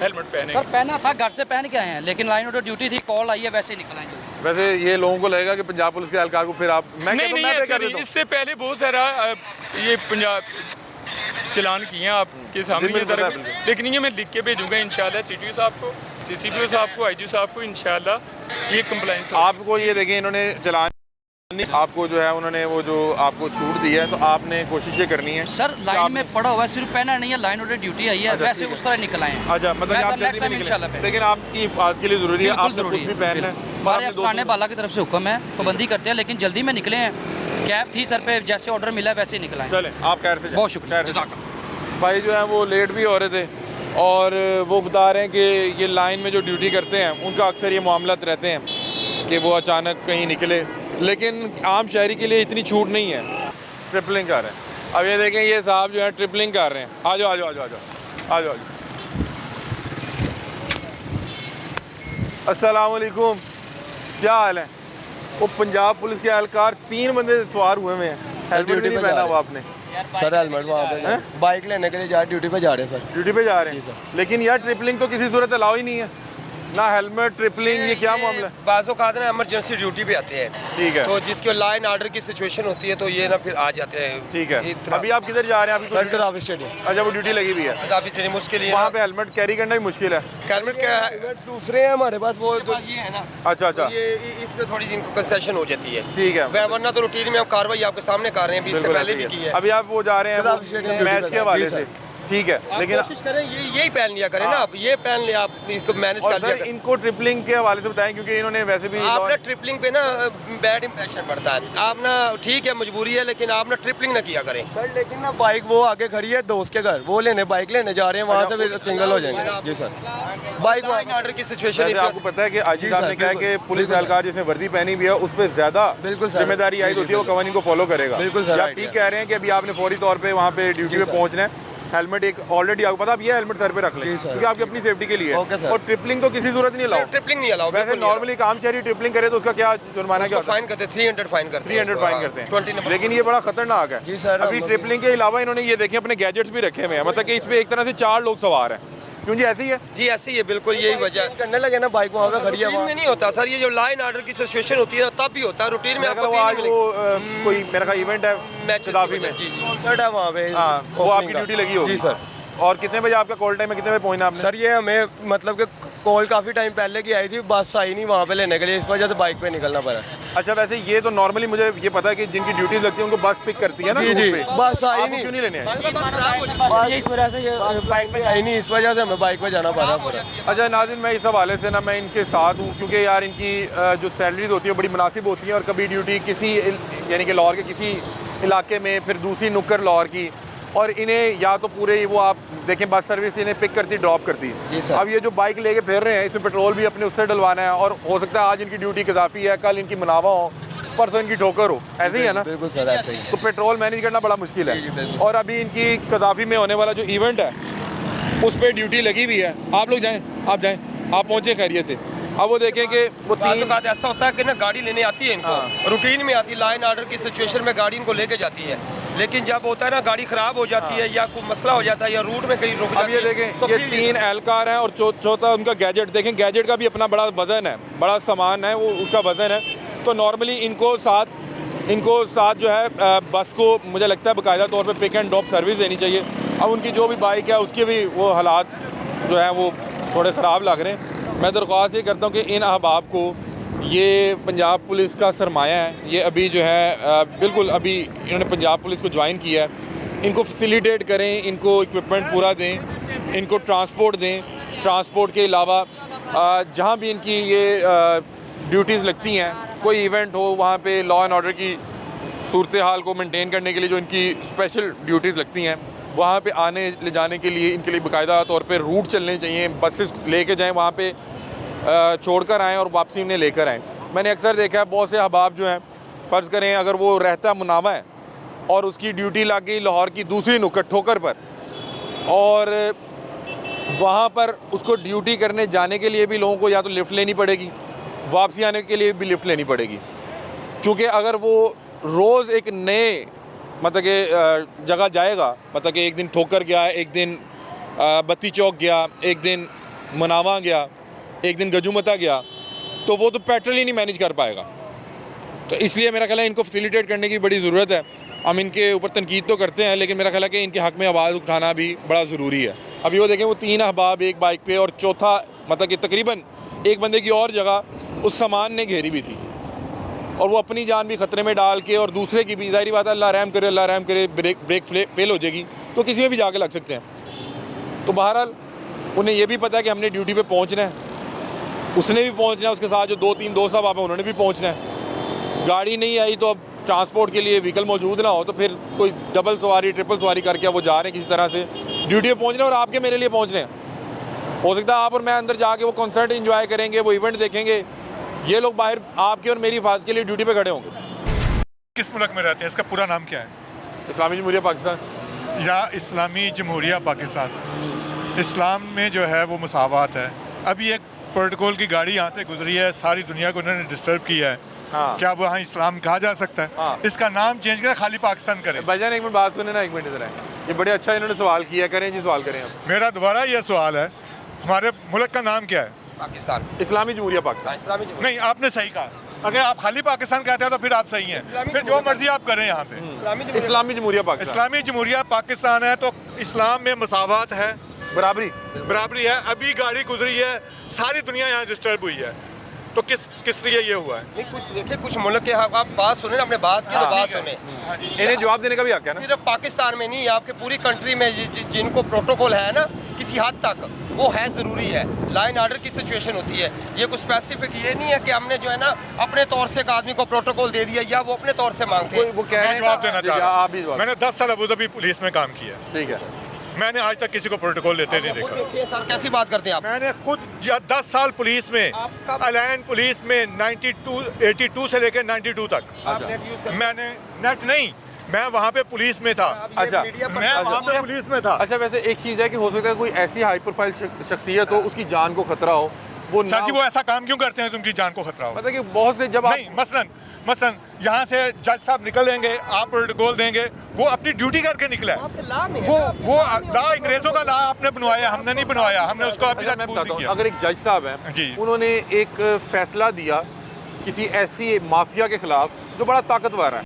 [SPEAKER 4] हेलमेट पहनेंगे।
[SPEAKER 9] सर पहना था, घर से पहन के आए हैं, लेकिन लाइन ऑर्डर ड्यूटी थी, कॉल आई है वैसे ही निकला है।
[SPEAKER 3] वैसे ये लोगों को लगेगा कि पंजाब पुलिस के एहलकार को फिर आप
[SPEAKER 4] नहीं नहीं ऐसा नहीं, इससे पहले बहुत सारा ये पंजाब चलान किए हैं आपके सामने ये
[SPEAKER 3] बिल्कुल,
[SPEAKER 4] दर,
[SPEAKER 3] बिल्कुल।
[SPEAKER 4] लेकिन ये मैं लिख के भेजूंगा इंशाल्लाह सीटीओ साहब को, सीसीपीओ साहब को, आईजी साहब को, इंशाल्लाह ये कंप्लाइंस।
[SPEAKER 3] आपको ये देखें इन्होंने चलान आपको जो है उन्होंने वो जो आपको छूट दी है, तो आपने कोशिश ये करनी है।
[SPEAKER 9] सर लाइन में पड़ा हुआ है, सिर्फ पहना नहीं है, लाइन ऑर्डर ड्यूटी आई है,
[SPEAKER 3] अच्छा,
[SPEAKER 9] वैसे
[SPEAKER 3] ठीक है।
[SPEAKER 9] उस तरह निकल आए हैं।
[SPEAKER 3] अच्छा मतलब
[SPEAKER 9] मैं
[SPEAKER 3] आप
[SPEAKER 9] सर
[SPEAKER 3] जल्दी
[SPEAKER 9] नेक्स्ट
[SPEAKER 3] में
[SPEAKER 9] टाइम
[SPEAKER 3] निकले।
[SPEAKER 9] इंशाल्लाह पहन-
[SPEAKER 3] लेकिन आपकी बात के लिए ज़रूरी है,
[SPEAKER 9] बिल्कुल
[SPEAKER 3] आपने खुद
[SPEAKER 9] ज़रूरी
[SPEAKER 3] भी
[SPEAKER 9] है,
[SPEAKER 3] पहनना है।
[SPEAKER 9] बिल्कुल।
[SPEAKER 3] और
[SPEAKER 9] हमारे
[SPEAKER 3] अपने
[SPEAKER 9] अफगान
[SPEAKER 3] दोस्तों
[SPEAKER 9] बाला की तरफ से हुक्म है, पाबंदी करते हैं, लेकिन जल्दी में निकले हैं, कैब थी सर पे, जैसे ऑर्डर मिला वैसे ही निकला है।
[SPEAKER 3] चलें आप खैर से जाएं।
[SPEAKER 9] बहुत शुक्रिया,
[SPEAKER 3] खैर से
[SPEAKER 9] जज़ाक
[SPEAKER 3] जाएं। भाई जो है वो लेट भी हो रहे थे, और वो बता रहे हैं कि ये लाइन में जो ड्यूटी करते हैं उनका अक्सर ये मामलात रहते हैं कि वो अचानक कहीं निकले, लेकिन आम शहरी के लिए इतनी छूट नहीं है। ट्रिपलिंग कर रहे हैं, अब ये देखें ये साहब जो है ट्रिपलिंग कर रहे हैं। आ जाओ आ जाओ आ जाओ आ जाओ आ जाओ। अस्सलाम वालेकुम, क्या हाल है? वो पंजाब पुलिस के एहलकार 3 बंदे सवार हुए हुए हैं, हेलमेट भी नहीं पहना हुआ आपने।
[SPEAKER 2] सर हेलमेट वहाँ पे बाइक लेने के लिए जा ड्यूटी पे जा रहे हैं सर।
[SPEAKER 3] ड्यूटी पे जा रहे हैं, लेकिन यार ट्रिपलिंग तो किसी सूरत अलाउ ही नहीं है ना, हेलमेट ट्रिपलिंग, ये क्या मामला है?
[SPEAKER 2] बाज़ों का ना इमरजेंसी ड्यूटी पे आते हैं,
[SPEAKER 3] ठीक है,
[SPEAKER 2] तो जिसके लाइन आर्डर की सिचुएशन होती है तो ये ना फिर आ जाते हैं।
[SPEAKER 3] ठीक है।
[SPEAKER 2] इतना-
[SPEAKER 3] अभी आप किधर जा रहे हैं? अभी
[SPEAKER 2] सर कदाफी स्टेडियम
[SPEAKER 3] अच्छा वो ड्यूटी लगी हुई है
[SPEAKER 2] कदाफी स्टेडियम, उसके लिए
[SPEAKER 3] वहाँ पे हेलमेट कैरी करना भी मुश्किल है।
[SPEAKER 2] हेलमेट क्या दूसरे हैं हमारे पास, वो जो
[SPEAKER 9] ये है ना,
[SPEAKER 3] अच्छा अच्छा,
[SPEAKER 2] ये इस पे थोड़ी इनको कंसेशन हो जाती है,
[SPEAKER 3] ठीक है,
[SPEAKER 2] वरना तो रूटीन में हम कार्रवाई आपके सामने कर रहे हैं, अभी इससे
[SPEAKER 3] बिल्कुल
[SPEAKER 2] पहले
[SPEAKER 3] ऐसे
[SPEAKER 2] भी
[SPEAKER 3] ही
[SPEAKER 2] की
[SPEAKER 3] है।
[SPEAKER 2] है।
[SPEAKER 3] अभी आप वो जा रहे हैं
[SPEAKER 2] कदाफी स्टेडियम
[SPEAKER 3] वो मैच
[SPEAKER 2] ड्यूटी
[SPEAKER 3] के हवाले
[SPEAKER 2] जी,
[SPEAKER 3] से,
[SPEAKER 2] सर।
[SPEAKER 3] ठीक है, लेकिन
[SPEAKER 2] कोशिश करें यही पहन लिया करें ना, आप ये पहन ले, आप इसको मैनेज
[SPEAKER 3] और
[SPEAKER 2] कर लिया
[SPEAKER 3] सर
[SPEAKER 2] करें।
[SPEAKER 3] इनको ट्रिपलिंग के हवाले से बताएं, क्योंकि इन्होंने वैसे भी
[SPEAKER 2] आप ना ट्रिपलिंग पे ना बैड इंप्रेशन पड़ता है, आप ना ठीक है मजबूरी है, लेकिन आप ना ट्रिपलिंग ना किया करें सर। लेकिन ना बाइक वो आगे खड़ी है दोस्त के घर, वो लेने बाइक लेने जा रहे हैं, वहाँ से फिर सिंगल हो जाएंगे। जी सर, बाइक ऑर्डर की सिचुएशन
[SPEAKER 3] वैसे आपको पता है कि आजी साहब ने कहा है कि पुलिस एहलकार जिसने वर्दी पहनी भी है उस पर ज्यादा
[SPEAKER 2] बिल्कुल सर,
[SPEAKER 3] जिम्मेदारी आई होती है, वो कवानीन को फॉलो करेगा।
[SPEAKER 2] बिल्कुल सर,
[SPEAKER 3] आप ठीक कह रहे हैं कि अभी आपने फौरी तौर पे वहाँ पे ड्यूटी पे पहुँचना है, हेलमेट एक ऑलरेडी आपको पता, आप ये हेलमेट सर पे रख लें क्योंकि आपकी अपनी सेफ्टी के लिए
[SPEAKER 2] ओके सर।
[SPEAKER 3] और ट्रिपलिंग तो किसी सूरत नहीं अलाउ।
[SPEAKER 2] ट्रिपलिंग नहीं अलाउ।
[SPEAKER 3] वैसे नॉर्मली काम शहरी ट्रिपलिंग करे तो उसका क्या जुर्माना क्या होता है?
[SPEAKER 2] फाइन करते हैं, 300 फाइन करते हैं,
[SPEAKER 3] 300 फाइन करते हैं,
[SPEAKER 2] 20 नंबर।
[SPEAKER 3] लेकिन ये बड़ा खतरनाक है।
[SPEAKER 2] जी सर,
[SPEAKER 3] अभी ट्रिपलिंग के अलावा इन्होंने ये देखें अपने गैजेट्स भी रखे हुए हैं, मतलब कि इस पे एक तरह से 4 लोग सवार हैं। क्यों जी ऐसी है?
[SPEAKER 2] जी ऐसी है, बिल्कुल यही वजह करने लगे ना, बाइक वहाँ पे खड़ी है, वहाँ में नहीं होता सर, ये जो लाइन आर्डर की सिचुएशन होती है तब भी होता है, रूटीन में आपको
[SPEAKER 3] आज वो कोई मेरा ख्याल इवेंट है
[SPEAKER 2] मैच
[SPEAKER 3] कदाफी में,
[SPEAKER 2] जी जी सर है वहाँ पे।
[SPEAKER 3] हाँ वो आपकी ड्यूटी लगी होगी।
[SPEAKER 2] जी सर।
[SPEAKER 3] और कितने बजे आपका कॉल टाइम है, कितने बजे पहुंचना आपने?
[SPEAKER 2] सर ये हमें मतलब कि कॉल काफ़ी टाइम पहले की आई थी, बस आई नहीं वहाँ पे लेने के लिए, इस वजह से बाइक पे निकलना पड़ा।
[SPEAKER 3] अच्छा वैसे ये तो नॉर्मली मुझे ये पता है कि जिनकी ड्यूटीज लगती है उनको बस पिक करती है ना,
[SPEAKER 2] जी जी,
[SPEAKER 3] रूट पे।
[SPEAKER 2] बस आई
[SPEAKER 3] आपको
[SPEAKER 2] नहीं,
[SPEAKER 3] क्यों नहीं लेने आए?
[SPEAKER 8] इस वजह से बाइक पे
[SPEAKER 2] आई नहीं, इस वजह से हमें बाइक पे जाना पड़ा पूरा।
[SPEAKER 3] अच्छा नाज़रीन, मैं इस हवाले से ना मैं इनके साथ हूँ, क्योंकि यार इनकी जो सैलरीज होती है बड़ी मुनासिब होती है, और कभी ड्यूटी किसी यानी कि लाहौर के किसी इलाके में, फिर दूसरी नुक्कर लाहौर की, और इन्हें या तो पूरे वो आप देखें बस सर्विस इन्हें पिक करती ड्रॉप करती
[SPEAKER 2] जी सर।
[SPEAKER 3] अब ये जो बाइक लेके फिर रहे हैं इसमें पेट्रोल भी अपने उससे डलवाना है, और हो सकता है आज इनकी ड्यूटी कदाफी है, कल इनकी मुनावा हो, परसों इनकी ठोकर हो, ऐसे ही है ना?
[SPEAKER 2] बिल्कुल सर ऐसे ही।
[SPEAKER 3] तो पेट्रोल मैनेज करना बड़ा मुश्किल है। और अभी इनकी कदाफी में होने वाला जो इवेंट है उस पर ड्यूटी लगी हुई है। आप लोग जाएँ, आप जाएँ, आप पहुँचे खैरियत से। अब वो देखें कि वो
[SPEAKER 2] बात बात ऐसा होता है कि ना गाड़ी लेने आती है इनको, रूटीन में आती है, लाइन आर्डर की सिचुएशन में गाड़ी इनको लेके जाती है, लेकिन जब होता है ना गाड़ी ख़राब हो जाती है या कोई मसला हो जाता है या रूट में कहीं रुक
[SPEAKER 3] अब
[SPEAKER 2] जाती
[SPEAKER 3] ये
[SPEAKER 2] है
[SPEAKER 3] देखें,
[SPEAKER 2] तो
[SPEAKER 3] ये
[SPEAKER 2] फिर
[SPEAKER 3] 3 एहलकार हैं और चौथा उनका गैजेट। देखें गैजेट का भी अपना बड़ा वज़न है, बड़ा सामान है, वो उसका वज़न है। तो नॉर्मली इनको साथ जो है बस को मुझे लगता है बाकायदा तौर पे पिक एंड ड्रॉप सर्विस देनी चाहिए। अब उनकी जो भी बाइक है उसके भी वो हालात जो हैं वो थोड़े ख़राब लग रहे हैं। मैं दरख्वास्त ये करता हूँ कि इन अहबाब को, ये पंजाब पुलिस का सरमाया है, ये अभी जो है बिल्कुल अभी इन्होंने पंजाब पुलिस को ज्वाइन किया है, इनको फैसिलिटेट करें, इनको इक्विपमेंट पूरा दें, इनको ट्रांसपोर्ट दें। ट्रांसपोर्ट के अलावा जहाँ भी इनकी ये ड्यूटीज़ लगती हैं, कोई इवेंट हो वहाँ पे लॉ एंड ऑर्डर की सूरत हाल को मेंटेन करने के लिए जो इनकी स्पेशल ड्यूटीज़ लगती हैं, वहाँ पे आने ले जाने के लिए इनके लिए बाकायदा तौर पे रूट चलने चाहिए। बसेस लेके जाएं, वहाँ पे छोड़कर आएँ और वापसी में लेकर आएँ। मैंने अक्सर देखा है बहुत से अहबाब जो हैं, फ़र्ज़ करें अगर वो रहता मुनावा है और उसकी ड्यूटी लग गई लाहौर की दूसरी नुक्कड़ ठोकर पर, और वहाँ पर उसको ड्यूटी करने जाने के लिए भी लोगों को या तो लिफ्ट लेनी पड़ेगी, वापसी आने के लिए भी लिफ्ट लेनी पड़ेगी। क्योंकि अगर वो रोज़ एक नए मतलब कि जगह जाएगा, मतलब कि एक दिन ठोकर गया, एक दिन बत्ती चौक गया, एक दिन मुनावा गया, एक दिन गजूमता गया, तो वो तो पेट्रोल ही नहीं मैनेज कर पाएगा। तो इसलिए मेरा ख्याल है इनको फैसिलिटेट करने की बड़ी ज़रूरत है। हम इनके ऊपर तनकीद तो करते हैं, लेकिन मेरा ख्याल है कि इनके हक़ में आवाज़ उठाना भी बड़ा ज़रूरी है। अभी वो देखें, वो 3 अहबाब एक बाइक पे और चौथा मतलब कि तकरीबन एक बंदे की और जगह उस सामान ने घेरी भी थी, और वो अपनी जान भी ख़तरे में डाल के और दूसरे की भी, ज़ाहिर बात है अल्लाह रहम करे ब्रेक फेल हो जाएगी तो किसी में भी जाके लग सकते हैं। तो बहरहाल उन्हें ये भी पता है कि हमने ड्यूटी पे पहुंचना है, उसने भी पहुंचना है, उसके साथ जो 2-3 दोस्त साहब हैं उन्होंने भी पहुंचना है। गाड़ी नहीं आई तो अब ट्रांसपोर्ट के लिए व्हीकल मौजूद ना हो तो फिर कोई डबल सवारी ट्रिपल सवारी करके वो जा रहे हैं किसी तरह से ड्यूटी पे पहुँचने, और आपके मेरे लिए पहुँचने हैं। हो सकता है आप और मैं अंदर जाके वो कॉन्सर्ट इंजॉय करेंगे, वो इवेंट देखेंगे, ये लोग बाहर आपके और मेरी हिफाजत के लिए ड्यूटी पे खड़े होंगे।
[SPEAKER 1] किस मुल्क में रहते हैं, इसका पूरा नाम क्या है?
[SPEAKER 3] इस्लामी जमहूरिया पाकिस्तान
[SPEAKER 1] या इस्लामी जमहूरिया पाकिस्तान। इस्लाम में जो है वो मसावत है। अभी एक प्रोटोकॉल की गाड़ी यहाँ से गुजरी है, सारी दुनिया को उन्होंने डिस्टर्ब किया है।
[SPEAKER 3] हाँ।
[SPEAKER 1] क्या वो यहाँ इस्लाम कहा जा सकता है?
[SPEAKER 3] हाँ।
[SPEAKER 1] इसका नाम चेंज करें, खाली पाकिस्तान करें।
[SPEAKER 3] भाईजान एक मिनट बात सुने ना, एक मिनट इधर आए। ये बड़े अच्छा इन्होंने सवाल किया, करें जी सवाल करें आप।
[SPEAKER 1] मेरा दोबारा ये सवाल है, हमारे मुल्क का नाम क्या है?
[SPEAKER 2] पाकिस्तान।
[SPEAKER 3] इस्लामी जमहूरिया पाकिस्तान।
[SPEAKER 2] इस्लामी
[SPEAKER 1] नहीं, आपने सही कहा। अगर आप खाली पाकिस्तान कहते हैं तो फिर आप सही हैं, फिर जो मर्जी आप करें यहाँ पे।
[SPEAKER 3] इस्लामी जमहूरिया पाकिस्तान।
[SPEAKER 1] इस्लामी जमहूरिया पाकिस्तान है तो इस्लाम में मसावत है,
[SPEAKER 3] बराबरी
[SPEAKER 1] है। अभी गाड़ी गुजरी है, सारी दुनिया यहाँ डिस्टर्ब हुई है, तो किस लिए ये हुआ है?
[SPEAKER 2] नहीं, कुछ देखिए, कुछ मुल्क के आप बात सुने ना, अपने बात की तो बात सुने।
[SPEAKER 3] इन्हें जवाब देने का भी हक है ना।
[SPEAKER 2] सिर्फ पाकिस्तान में नहीं, आपके पूरी कंट्री में जिनको प्रोटोकॉल है ना, किसी हद तक वो है ज़रूरी है। लाइन ऑर्डर की सिचुएशन होती है, ये कुछ स्पेसिफिक ये नहीं है कि हमने जो है ना अपने तौर से एक आदमी को प्रोटोकॉल दे दिया या वो अपने तौर से मांगते हैं।
[SPEAKER 3] वो कह रहे हैं
[SPEAKER 1] जवाब देना चाह रहा हूं। मैंने 10 साल अबू धाबी पुलिस में काम किया,
[SPEAKER 3] ठीक है।
[SPEAKER 1] मैंने आज तक किसी को प्रोटोकॉल लेते नहीं देखा।
[SPEAKER 2] सर कैसी बात करते हैं आप?
[SPEAKER 1] मैंने खुद 10 साल पुलिस में, अलायन पुलिस में 82 से लेकर 92 तक मैंने नेट नहीं, मैं वहाँ पे पुलिस में था।
[SPEAKER 3] अच्छा,
[SPEAKER 1] मैं वहाँ पे पुलिस में था।
[SPEAKER 3] अच्छा, वैसे एक चीज़ है कि हो सकता है कोई ऐसी हाई प्रोफाइल शख्सियत हो, उसकी जान को खतरा हो, वो
[SPEAKER 1] सर जी वो ऐसा काम क्यों करते हैं तुमकी जान को खतरा हो?
[SPEAKER 3] मतलब कि बहुत से जब
[SPEAKER 1] नहीं, मसलन यहाँ से जज साहब निकलेंगे, आप प्रोटोकॉल देंगे, वो अपनी ड्यूटी करके निकला है। वो लॉ अंग्रेजों का लॉ आपने बनवाया, हमने नहीं बनवाया, हमने उसको अभी तक पूरा नहीं किया।
[SPEAKER 3] अगर एक जज साहब हैं
[SPEAKER 1] जी, उन्होंने
[SPEAKER 3] एक फैसला दिया किसी ऐसी माफिया के खिलाफ जो बड़ा ताकतवर है,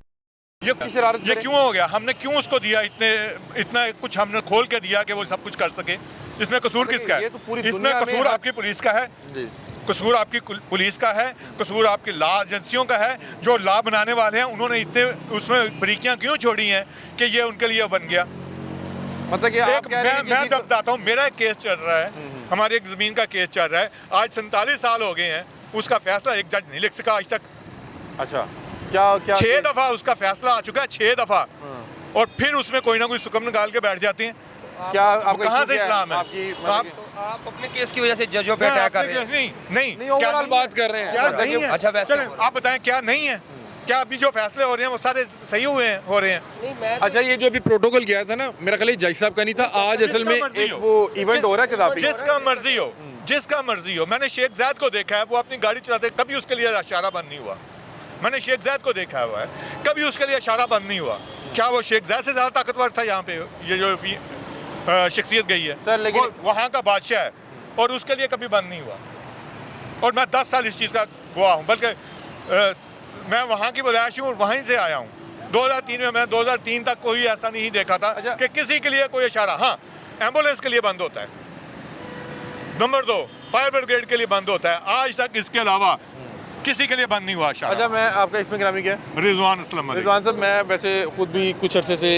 [SPEAKER 1] ये क्यों हो गया? हमने क्यों उसको दिया? इतना कुछ हमने खोल के दिया कि वो सब कुछ कर सके। इसमें कसूर किसका है? इसमें कसूर आपकी पुलिस का है, कसूर आपकी पुलिस का है, कसूर आपकी लॉ एजेंसियों का है। जो लॉ बनाने वाले हैं उन्होंने इतने उसमें बारीकियां क्यों छोड़ी हैं कि ये उनके लिए बन गया।
[SPEAKER 3] मतलब कि
[SPEAKER 1] मैं जब बताता हूँ, मेरा एक केस चल रहा है, हमारी एक ज़मीन का केस चल रहा है, आज 47 साल हो गए हैं, उसका फैसला एक जज नहीं लिख सका आज तक।
[SPEAKER 3] अच्छा, क्या
[SPEAKER 1] 6 दफ़ा उसका फैसला आ चुका है, 6 दफ़ा, और फिर उसमें कोई ना कोई सुकम निकाल के बैठ जाते हैं।
[SPEAKER 3] क्या
[SPEAKER 1] कहाँ से इस्लाम है?
[SPEAKER 2] आप अपने केस की वजह से जजों पे अटैक कर रहे हैं।
[SPEAKER 1] नहीं,
[SPEAKER 3] ओवरऑल बात कर रहे हैं।
[SPEAKER 1] क्या नहीं है?
[SPEAKER 2] अच्छा, वैसे
[SPEAKER 1] आप बताएं क्या नहीं है? क्या अभी जो फैसले हो रहे हैं वो सारे सही हो रहे हैं?
[SPEAKER 3] अच्छा, ये जो अभी प्रोटोकॉल गया था ना, मेरा ख्याल जज साहब का नहीं था, आज असल में एक वो इवेंट हो रहा है कदाफी।
[SPEAKER 1] जिसका मर्जी हो। मैंने शेख ज़ैद को देखा है, वो अपनी गाड़ी चलाते कभी उसके लिए इशारा बंद नहीं हुआ। मैंने शेख ज़ैद को देखा हुआ है, कभी उसके लिए इशारा बंद नहीं हुआ। क्या वो शेख ज़्यादा से ज़्यादा ताकतवर था यहाँ पे? ये जो शख्सियत गई है
[SPEAKER 3] सर, लेकिन
[SPEAKER 1] वो वहाँ का बादशाह है और उसके लिए कभी बंद नहीं हुआ। और मैं 10 साल इस चीज़ का गवाह हूँ, बल्कि मैं वहाँ की पैदाइशी हूँ, वहीं से आया हूँ। 2003 में, मैं 2003 तक कोई ऐसा नहीं देखा था कि किसी के लिए कोई इशारा। हाँ, एम्बुलेंस के लिए बंद होता है, नंबर 2 फायर ब्रिगेड के लिए बंद होता है, आज तक इसके अलावा किसी के लिए बंद नहीं हुआ इशारा।
[SPEAKER 3] अच्छा, मैं आपका इसमें गिरामी क्या है?
[SPEAKER 1] रिजवान अस्लम मलिक।
[SPEAKER 3] रिजवान साहब, मैं वैसे खुद भी कुछ अरसे से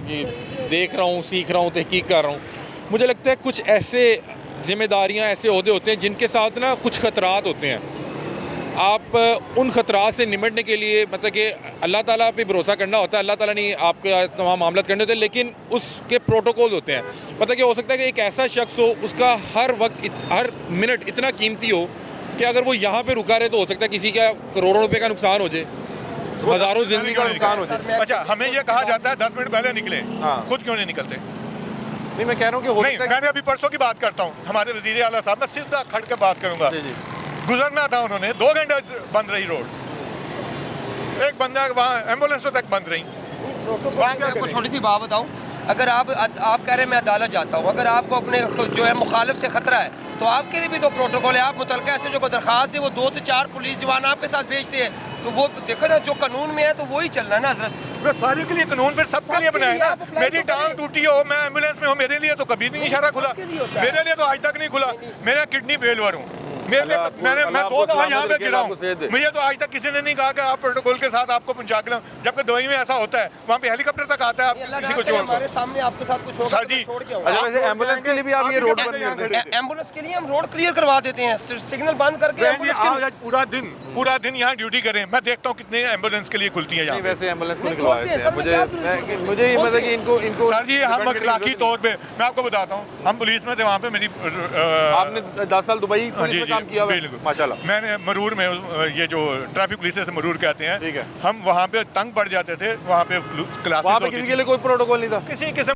[SPEAKER 3] ये देख रहा हूँ, सीख रहा हूँ, तहकीक कर रहा हूँ। मुझे लगता है कुछ ऐसे जिम्मेदारियाँ, ऐसे ओहदे होते हैं जिनके साथ ना कुछ खतरात होते हैं। आप उन खतरात से निमटने के लिए मतलब कि अल्लाह ताला पे भरोसा करना होता है, अल्लाह ताला ने आपका तमाम मामला करने होते हैं, लेकिन उसके प्रोटोकॉल होते हैं। मतलब कि हो सकता है कि एक ऐसा शख्स हो, उसका हर वक्त हर मिनट इतना कीमती हो कि अगर वो यहाँ पे रुका रहे तो हो सकता है किसी का करोड़ों रुपए का नुकसान हो जाए, हज़ारों जिंदगी का नुकसान हो जाए।
[SPEAKER 1] अच्छा, हमें ये कहा जाता है 10 मिनट पहले निकले, खुद क्यों नहीं निकलते?
[SPEAKER 3] नहीं, मैं कह रहा हूँ कि हो
[SPEAKER 1] नहीं,
[SPEAKER 3] सकता है
[SPEAKER 1] मैंने अभी परसों की बात करता हूँ, हमारे वज़ीर आला साहब, मैं सीधा खड़ के बात करूँगा। गुजरना था उन्होंने, 2 घंटे बंद रही रोड, एक बंदा वहाँ एम्बुलेंसों तक बंद रही।
[SPEAKER 2] आपको छोटी सी बात बताऊं, अगर आप कह रहे हैं मैं अदालत जाता हूं, अगर आपको अपने जो है मुखालिफ से खतरा है तो आपके लिए भी तो प्रोटोकॉल है। आप मुतलका ऐसे जो को दरखास्त दे, वो 2 से 4 पुलिस जवान आपके साथ भेजते हैं, तो वो देखो ना, जो कानून में है तो वही चलना है ना हजरत।
[SPEAKER 1] सारे के लिए कानून फिर सबके लिए बनाया ना। मेरी टांग टूटी हो, मैं एम्बुलेंस में हूँ, मेरे लिए तो कभी नहीं इशारा खुला, मेरे लिए तो आज तक नहीं खुला। मेरा किडनी फेलवर हूँ, मेरे लिए मैं 2 दफा यहाँ पे गिरा हूँ, मुझे तो आज तक किसी ने नहीं कहा कि आप प्रोटोकॉल के साथ आपको पहुँचा के लाऊं। जबकि दुबई में ऐसा होता है, वहाँ पे हेलीकॉप्टर तक आता है, आप किसी को छोड़
[SPEAKER 2] हमारे सामने आपके साथ कुछ
[SPEAKER 1] सर जी।
[SPEAKER 3] एम्बुलेंस के लिए भी आप ये रोड बंद कर देते हैं?
[SPEAKER 2] एम्बुलेंस के लिए हम रोड क्लियर करवा देते हैं, सिग्नल बंद करके एम्बुलेंस के
[SPEAKER 1] पूरा दिन यहाँ ड्यूटी करें, मैं देखता हूँ कितने एम्बुलेंस के लिए खुलती है यहाँ।
[SPEAKER 3] वैसे एम्बुलेंस को निकलवाए थे, मुझे ये मतलब कि इनको
[SPEAKER 1] सर जी, हम अखलाकी तौर पे, मैं आपको बताता हूँ, हम पुलिस में थे, वहाँ पे मेरी
[SPEAKER 3] आपने 10 साल दुबई पुलिस में काम किया हुआ है? माशाल्लाह।
[SPEAKER 1] मैंने मरूर में, ये जो ट्रैफिक पुलिस से मरूर कहते हैं,
[SPEAKER 3] ठीक है,
[SPEAKER 1] हम वहाँ पे तंग पड़ जाते थे, वहाँ पे क्लासेस
[SPEAKER 3] वहाँ पे किसी के लिए कोई प्रोटोकॉल नहीं था,
[SPEAKER 1] किसी किस्म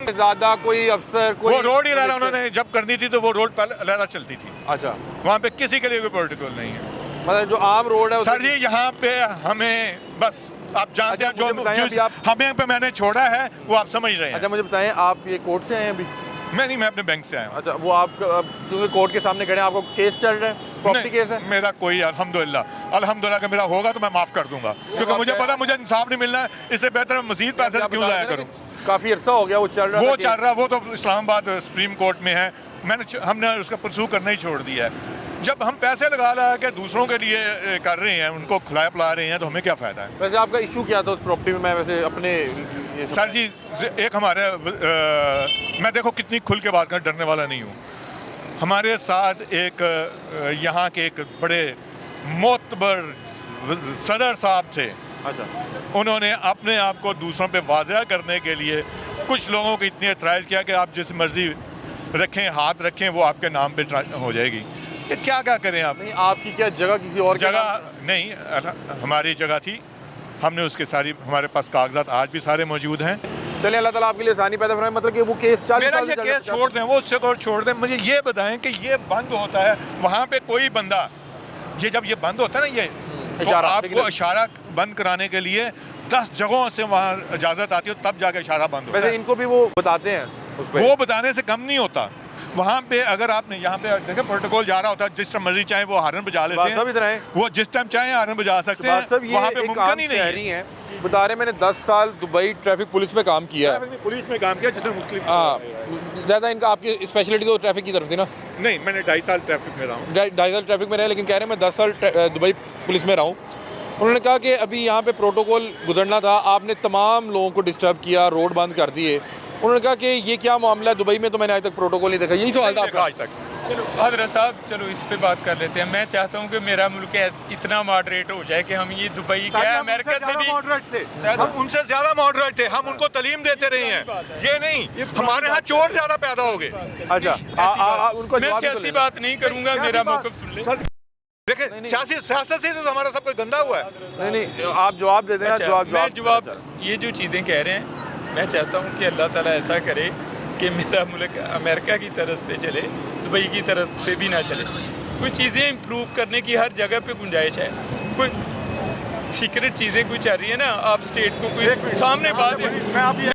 [SPEAKER 3] ज्यादा कोई अफसर कोई,
[SPEAKER 1] वो रोड ही रहना उन्होंने जब करनी थी तो वो रोड पहले अलग चलती थी।
[SPEAKER 3] अच्छा,
[SPEAKER 1] वहाँ पे किसी के लिए कोई प्रोटोकॉल नहीं है,
[SPEAKER 3] मतलब जो आम रोड है
[SPEAKER 1] सर जी। यहाँ पे हमें बस आप जानते हैं जो हमें पे मैंने छोड़ा है वो आप समझ रहे हैं।
[SPEAKER 3] अच्छा, मुझे बताएं, आप ये कोर्ट से आए हैं अभी?
[SPEAKER 1] मैं अपने बैंक से आया हूँ।
[SPEAKER 3] अच्छा, वो आप क्योंकि कोर्ट के सामने खड़े हैं, आपको केस चल रहा है, प्रॉपर्टी केस है?
[SPEAKER 1] मेरा कोई अल्हम्दुलिल्लाह का मेरा होगा तो मैं माफ़ कर दूंगा, क्योंकि मुझे पता मुझे इंसाफ नहीं मिलना है, इससे बेहतर मैं मज़ीद पैसे क्यों ज़ाया करूँ।
[SPEAKER 3] काफ़ी अर्सा हो गया वो चल रहा,
[SPEAKER 1] वो तो इस्लामाबाद सुप्रीम कोर्ट में है, हमने उसका परसू करना ही छोड़ दिया है। जब हम पैसे लगा के दूसरों के लिए कर रहे हैं, उनको खिलाया पिला रहे हैं, तो हमें क्या फ़ायदा है?
[SPEAKER 3] वैसे आपका इशू क्या था उस प्रॉपर्टी में? मैं वैसे अपने
[SPEAKER 1] सर जी, एक हमारे मैं देखो कितनी खुल के बात कर, डरने वाला नहीं हूँ। हमारे साथ एक यहाँ के एक बड़े मोतबर सदर साहब थे।
[SPEAKER 3] अच्छा,
[SPEAKER 1] उन्होंने अपने आप को दूसरों पे वाज़ह करने के लिए कुछ लोगों को इतनी एतराज़ किया कि आप जिस मर्जी रखें, हाथ रखें, वो आपके नाम पे हो जाएगी। ये क्या करें आप?
[SPEAKER 3] नहीं, आपकी क्या जगह किसी और
[SPEAKER 1] जगह नहीं, हमारी जगह थी, हमने उसके सारी, हमारे पास कागजात आज भी सारे मौजूद हैं।
[SPEAKER 3] चलिए, अल्लाह ताला आपके लिए आसानी पैदा फरमाए। मतलब कि वो केस
[SPEAKER 1] मेरा ये केस छोड़ दें, वो उससे और छोड़ दें, मुझे ये बताएं कि ये बंद होता है वहाँ पे कोई बंदा, ये जब ये बंद होता है ना, ये तो आपको इशारा बंद कराने के लिए 10 जगहों से वहाँ इजाज़त आती है, तब जाके इशारा बंद होता है।
[SPEAKER 3] वैसे इनको भी वो बताते हैं,
[SPEAKER 1] वो बताने से कम नहीं होता। वहाँ पे अगर आपने यहाँ पे देखे प्रोटोकॉल जा रहा होता है, जिस टाइम मर्जी चाहे वो हारन बजा लेते हैं, वो जिस टाइम चाहे हारन बजा सकते हैं, वहाँ पे मुमकिन ही नहीं है।
[SPEAKER 3] बता रहे, मैंने 10 साल दुबई ट्रैफिक पुलिस में काम किया है।
[SPEAKER 1] पुलिस में काम किया जिसमें मुस्लिम,
[SPEAKER 3] ज़्यादा इनका आपकी स्पेशलिटी तो ट्रैफिक की तरफ थी ना?
[SPEAKER 1] नहीं, मैंने 2.5 साल ट्रैफिक में रहा हूँ।
[SPEAKER 3] 2.5 साल ट्रैफिक में रहे, लेकिन कह रहे हैं मैं 10 साल दुबई पुलिस में रहा हूँ। उन्होंने कहा कि अभी यहाँ पे प्रोटोकॉल गुजरना था, आपने तमाम लोगों को डिस्टर्ब किया, रोड बंद कर दिए। उन्होंने कहा कि ये क्या मामला है, दुबई में तो मैंने आज तक प्रोटोकॉल नहीं देखा। यही सवाल था आपका
[SPEAKER 1] आज तक?
[SPEAKER 4] चलो हजरत साहब, चलो इस पे बात कर लेते हैं। मैं चाहता हूँ कि मेरा मुल्क इतना मॉडरेट हो जाए कि हम ये दुबई क्या है, अमेरिका से भी
[SPEAKER 1] हम उनसे ज़्यादा मॉडरेट थे, हम उनको तालीम देते रहे हैं। ये नहीं, हमारे यहाँ चोर ज़्यादा पैदा हो गए।
[SPEAKER 3] अच्छा,
[SPEAKER 4] मैं सियासी बात नहीं करूँगा, मेरा मौक़िफ़ सुन ले।
[SPEAKER 1] देखें, सियासत से तो हमारा सब कुछ गंदा हुआ है।
[SPEAKER 3] नहीं, आप जवाब दे दें।
[SPEAKER 4] मैं जवाब, ये जो चीज़ें कह रहे हैं, मैं चाहता हूँ कि अल्लाह ताला ऐसा करे कि मेरा मुल्क अमेरिका की तरफ पे चले, दुबई की तरफ पे भी ना चले। कोई चीज़ें इम्प्रूव करने की हर जगह पे गुंजाइश है। कोई सीक्रेट चीज़ें कुछ चल रही है ना, आप स्टेट को कोई सामने बात है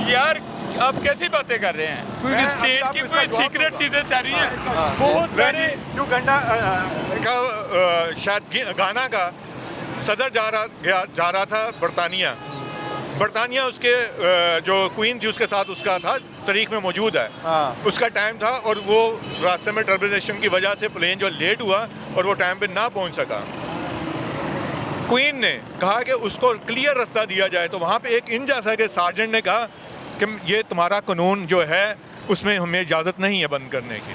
[SPEAKER 4] यार, आप कैसी बातें कर रहे हैं? कोई स्टेट की कोई सीक्रेट चीज़ें चल रही हैं, बहुत सारे।
[SPEAKER 1] जो घंटा का शायद गाना का सदर जा रहा था बरतानिया उसके जो क्वीन थी उसके साथ उसका था तारीख में मौजूद है, उसका टाइम था और वो रास्ते में टर्बुलेशन की वजह से प्लेन जो लेट हुआ और वो टाइम पे ना पहुंच सका। क्वीन ने कहा कि उसको क्लियर रास्ता दिया जाए, तो वहाँ पे एक इन जैसा के सार्जेंट ने कहा कि ये तुम्हारा कानून जो है उसमें हमें इजाज़त नहीं है बंद करने की।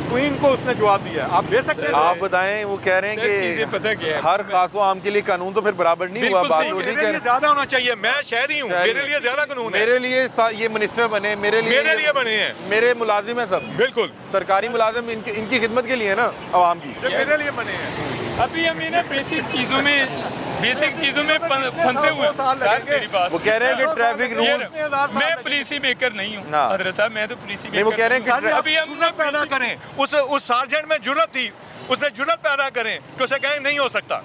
[SPEAKER 1] क्वीन को उसने जवाब दिया, आप दे सकते हैं।
[SPEAKER 3] आप बताएं, वो कह रहे हैं कि
[SPEAKER 4] चीज़ें पता क्या है,
[SPEAKER 3] हर खास आम के लिए कानून तो फिर बराबर नहीं हुआ। बात
[SPEAKER 1] मेरे लिए ज़्यादा होना चाहिए, मैं शहरी हूँ, मेरे लिए ज़्यादा कानून है।
[SPEAKER 3] मेरे लिए ये मिनिस्टर बने, मेरे लिए
[SPEAKER 1] बने हैं,
[SPEAKER 3] मेरे मुलाजिम हैं सब,
[SPEAKER 1] बिल्कुल
[SPEAKER 3] सरकारी मुलाजिम, इनकी खिदमत के लिए ना आवाम की,
[SPEAKER 1] मेरे लिए बने हैं।
[SPEAKER 4] अभी हम ना बेसिक चीज़ों में फंसे हुए हैं। मेरी बात,
[SPEAKER 3] वो कह रहे हैं कि ट्रैफिक रूल,
[SPEAKER 4] मैं पुलिस मेकर नहीं हूँ हजरत साहब, मैं तो पुलिस
[SPEAKER 3] नहीं, वो कह रहे हैं कि
[SPEAKER 1] अभी हम जुर्रत पैदा करें, उस सार्जेंट में जुर्रत थी, उसने जुर्रत पैदा करें कि उसे कहें नहीं हो सकता।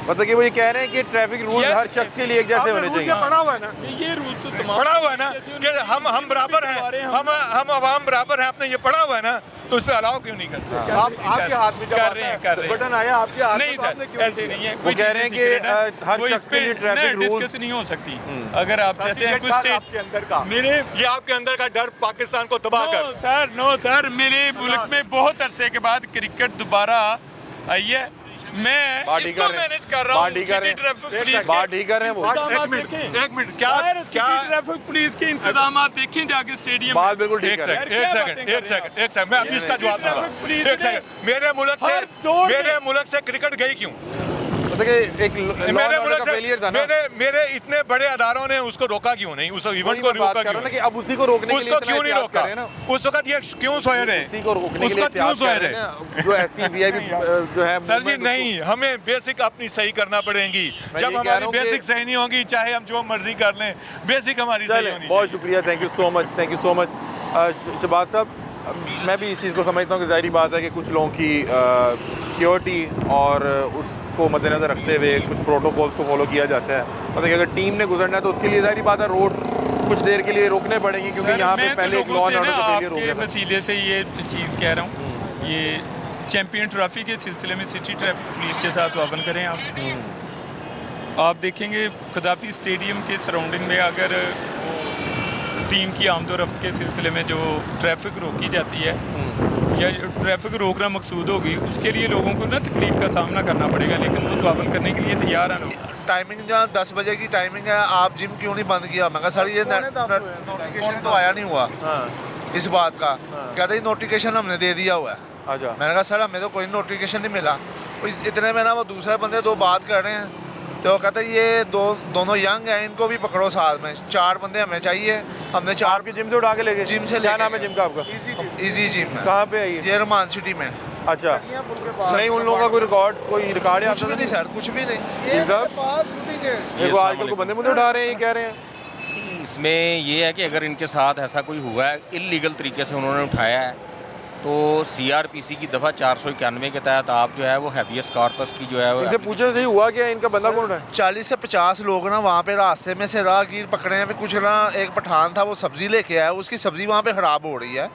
[SPEAKER 3] मतलब कि वो ये कह रहे हैं कि ट्रैफिक रूल हर शख्स के लिए एक जैसे होने चाहिए।
[SPEAKER 1] पढ़ा हुआ है ना,
[SPEAKER 4] ये रूल तो
[SPEAKER 1] पढ़ा हुआ है ना कि हम बराबर हैं, हम आवाम बराबर हैं, आपने ये पढ़ा हुआ है ना, तो उस पर अलाउ क्यों नहीं करते? आप आपके हाथ में
[SPEAKER 4] कर रहे हैं
[SPEAKER 1] बटन आया आपके हाथ में,
[SPEAKER 4] नहीं सर, ऐसे नहीं है।
[SPEAKER 3] वो कह रहे हैं कि हर शख्स के लिए ट्रैफिक रूल
[SPEAKER 4] डिस्कस नहीं हो सकती। अगर आप चाहते हैं कुछ स्टेट
[SPEAKER 1] के अंदर का,
[SPEAKER 4] मेरे
[SPEAKER 1] ये आपके अंदर का डर पाकिस्तान को तबाह कर।
[SPEAKER 4] नो सर, मेरे मुल्क में बहुत अरसे के बाद क्रिकेट दोबारा आई है, मैं इसको मैनेज कर रहा हूँ। सिटी ट्रैफिक पुलिस
[SPEAKER 3] बात ठीक कर रहे हैं वो।
[SPEAKER 1] एक मिनट क्या
[SPEAKER 4] ट्रैफिक पुलिस के इंतजाम देखें जाके स्टेडियम।
[SPEAKER 3] बात बिल्कुल ठीक
[SPEAKER 1] एक
[SPEAKER 3] है।
[SPEAKER 1] सेकंड मैं अभी इसका जवाब दूंगा। एक सेकंड, मेरे मुल्क से क्रिकेट गई क्यों? मेरे इतने बड़े अदारों ने उसको रोका क्यों नहीं? उस इवेंट को रोका क्यों?
[SPEAKER 3] कि अब उसी को रोकने के लिए
[SPEAKER 1] उसको क्यों नहीं रोका? उस वक्त ये क्यों सोए रहे?
[SPEAKER 3] उसी को रोकने के लिए
[SPEAKER 1] क्यों सोए रहे?
[SPEAKER 3] जो ऐसी वीआईपी जो है
[SPEAKER 1] सर जी नहीं, हमें बेसिक अपनी सही करना पड़ेगी। जब हमारी बेसिक सही नहीं होगी, चाहे हम जो मर्जी कर लें, बेसिक हमारी सही होनी।
[SPEAKER 3] बहुत शुक्रिया, thank you so much Shahbaz साहब। मैं भी इस चीज़ को समझता हूँ कि ज़ाहिर बात है कि कुछ लोगों की सिक्योरिटी और उसको मद्देनज़र रखते हुए कुछ प्रोटोकॉल्स को फॉलो किया जाता है। मतलब कि अगर टीम ने गुजरना है तो उसके लिए ज़ाहिर बात है रोड कुछ देर के लिए रोकने पड़ेंगे, क्योंकि यहाँ पे पहले एक लॉ एंड ऑर्डर को फेलियर हो गया।
[SPEAKER 4] वसीले से ये चीज़ कह रहा हूँ, ये चैम्पियन ट्रॉफी के सिलसिले में सिटी ट्रैफिक पुलिस के साथ वावन करें आप देखेंगे खदाफी स्टेडियम के सराउंडिंग में अगर टीम की आमदोरफ्त के सिलसिले में जो ट्रैफिक रोकी जाती है या ट्रैफिक रोकना मकसूद होगी, उसके लिए लोगों को ना तकलीफ का सामना करना पड़ेगा, लेकिन उसको वावन करने के लिए तैयार है लोग।
[SPEAKER 7] टाइमिंग जहाँ 10 बजे की टाइमिंग है, आप जिम क्यों नहीं बंद किया? मैं कहा सर ये नोटिफिकेशन तो आया नहीं हुआ इस बात का। कहते नोटिफिकेशन हमने दे दिया हुआ है। मैंने कहा सर हमें तो कोई नोटिफिकेशन नहीं मिला। इतने में ना वो दूसरे बंदे दो बात कर रहे हैं, तो वो कहते ये दोनों यंग हैं, इनको भी पकड़ो साथ में। 4 बंदे हमें चाहिए, हमने 4
[SPEAKER 3] की जिम से उठा के ले गए।
[SPEAKER 7] जिम से
[SPEAKER 3] क्या नाम है जिम का आपका?
[SPEAKER 7] इजी जिम है।
[SPEAKER 3] कहाँ पे है
[SPEAKER 7] ये रमान सिटी में।
[SPEAKER 3] अच्छा, नहीं उन लोगों का कोई रिकॉर्ड है?
[SPEAKER 7] कुछ भी नहीं सर, कुछ भी नहीं।
[SPEAKER 3] देखो आजकल को बंदे उठा रहे हैं, ये कह रहे हैं।
[SPEAKER 10] इसमें ये है कि अगर इनके साथ ऐसा कोई हुआ है, इल्लीगल तरीके से उन्होंने उठाया है, तो सीआरपीसी की दफ़ा 491 के तहत आप जो है वो हैबियस कॉर्पस की जो है वो
[SPEAKER 3] इनसे पूछने से हुआ क्या इनका बंदा कौन है?
[SPEAKER 7] 40 से 50 लोग ना वहाँ पे रास्ते में से राहगीर पकड़े हैं। कुछ ना एक पठान था, वो सब्ज़ी लेके आया, उसकी सब्ज़ी वहाँ पे ख़राब हो रही है।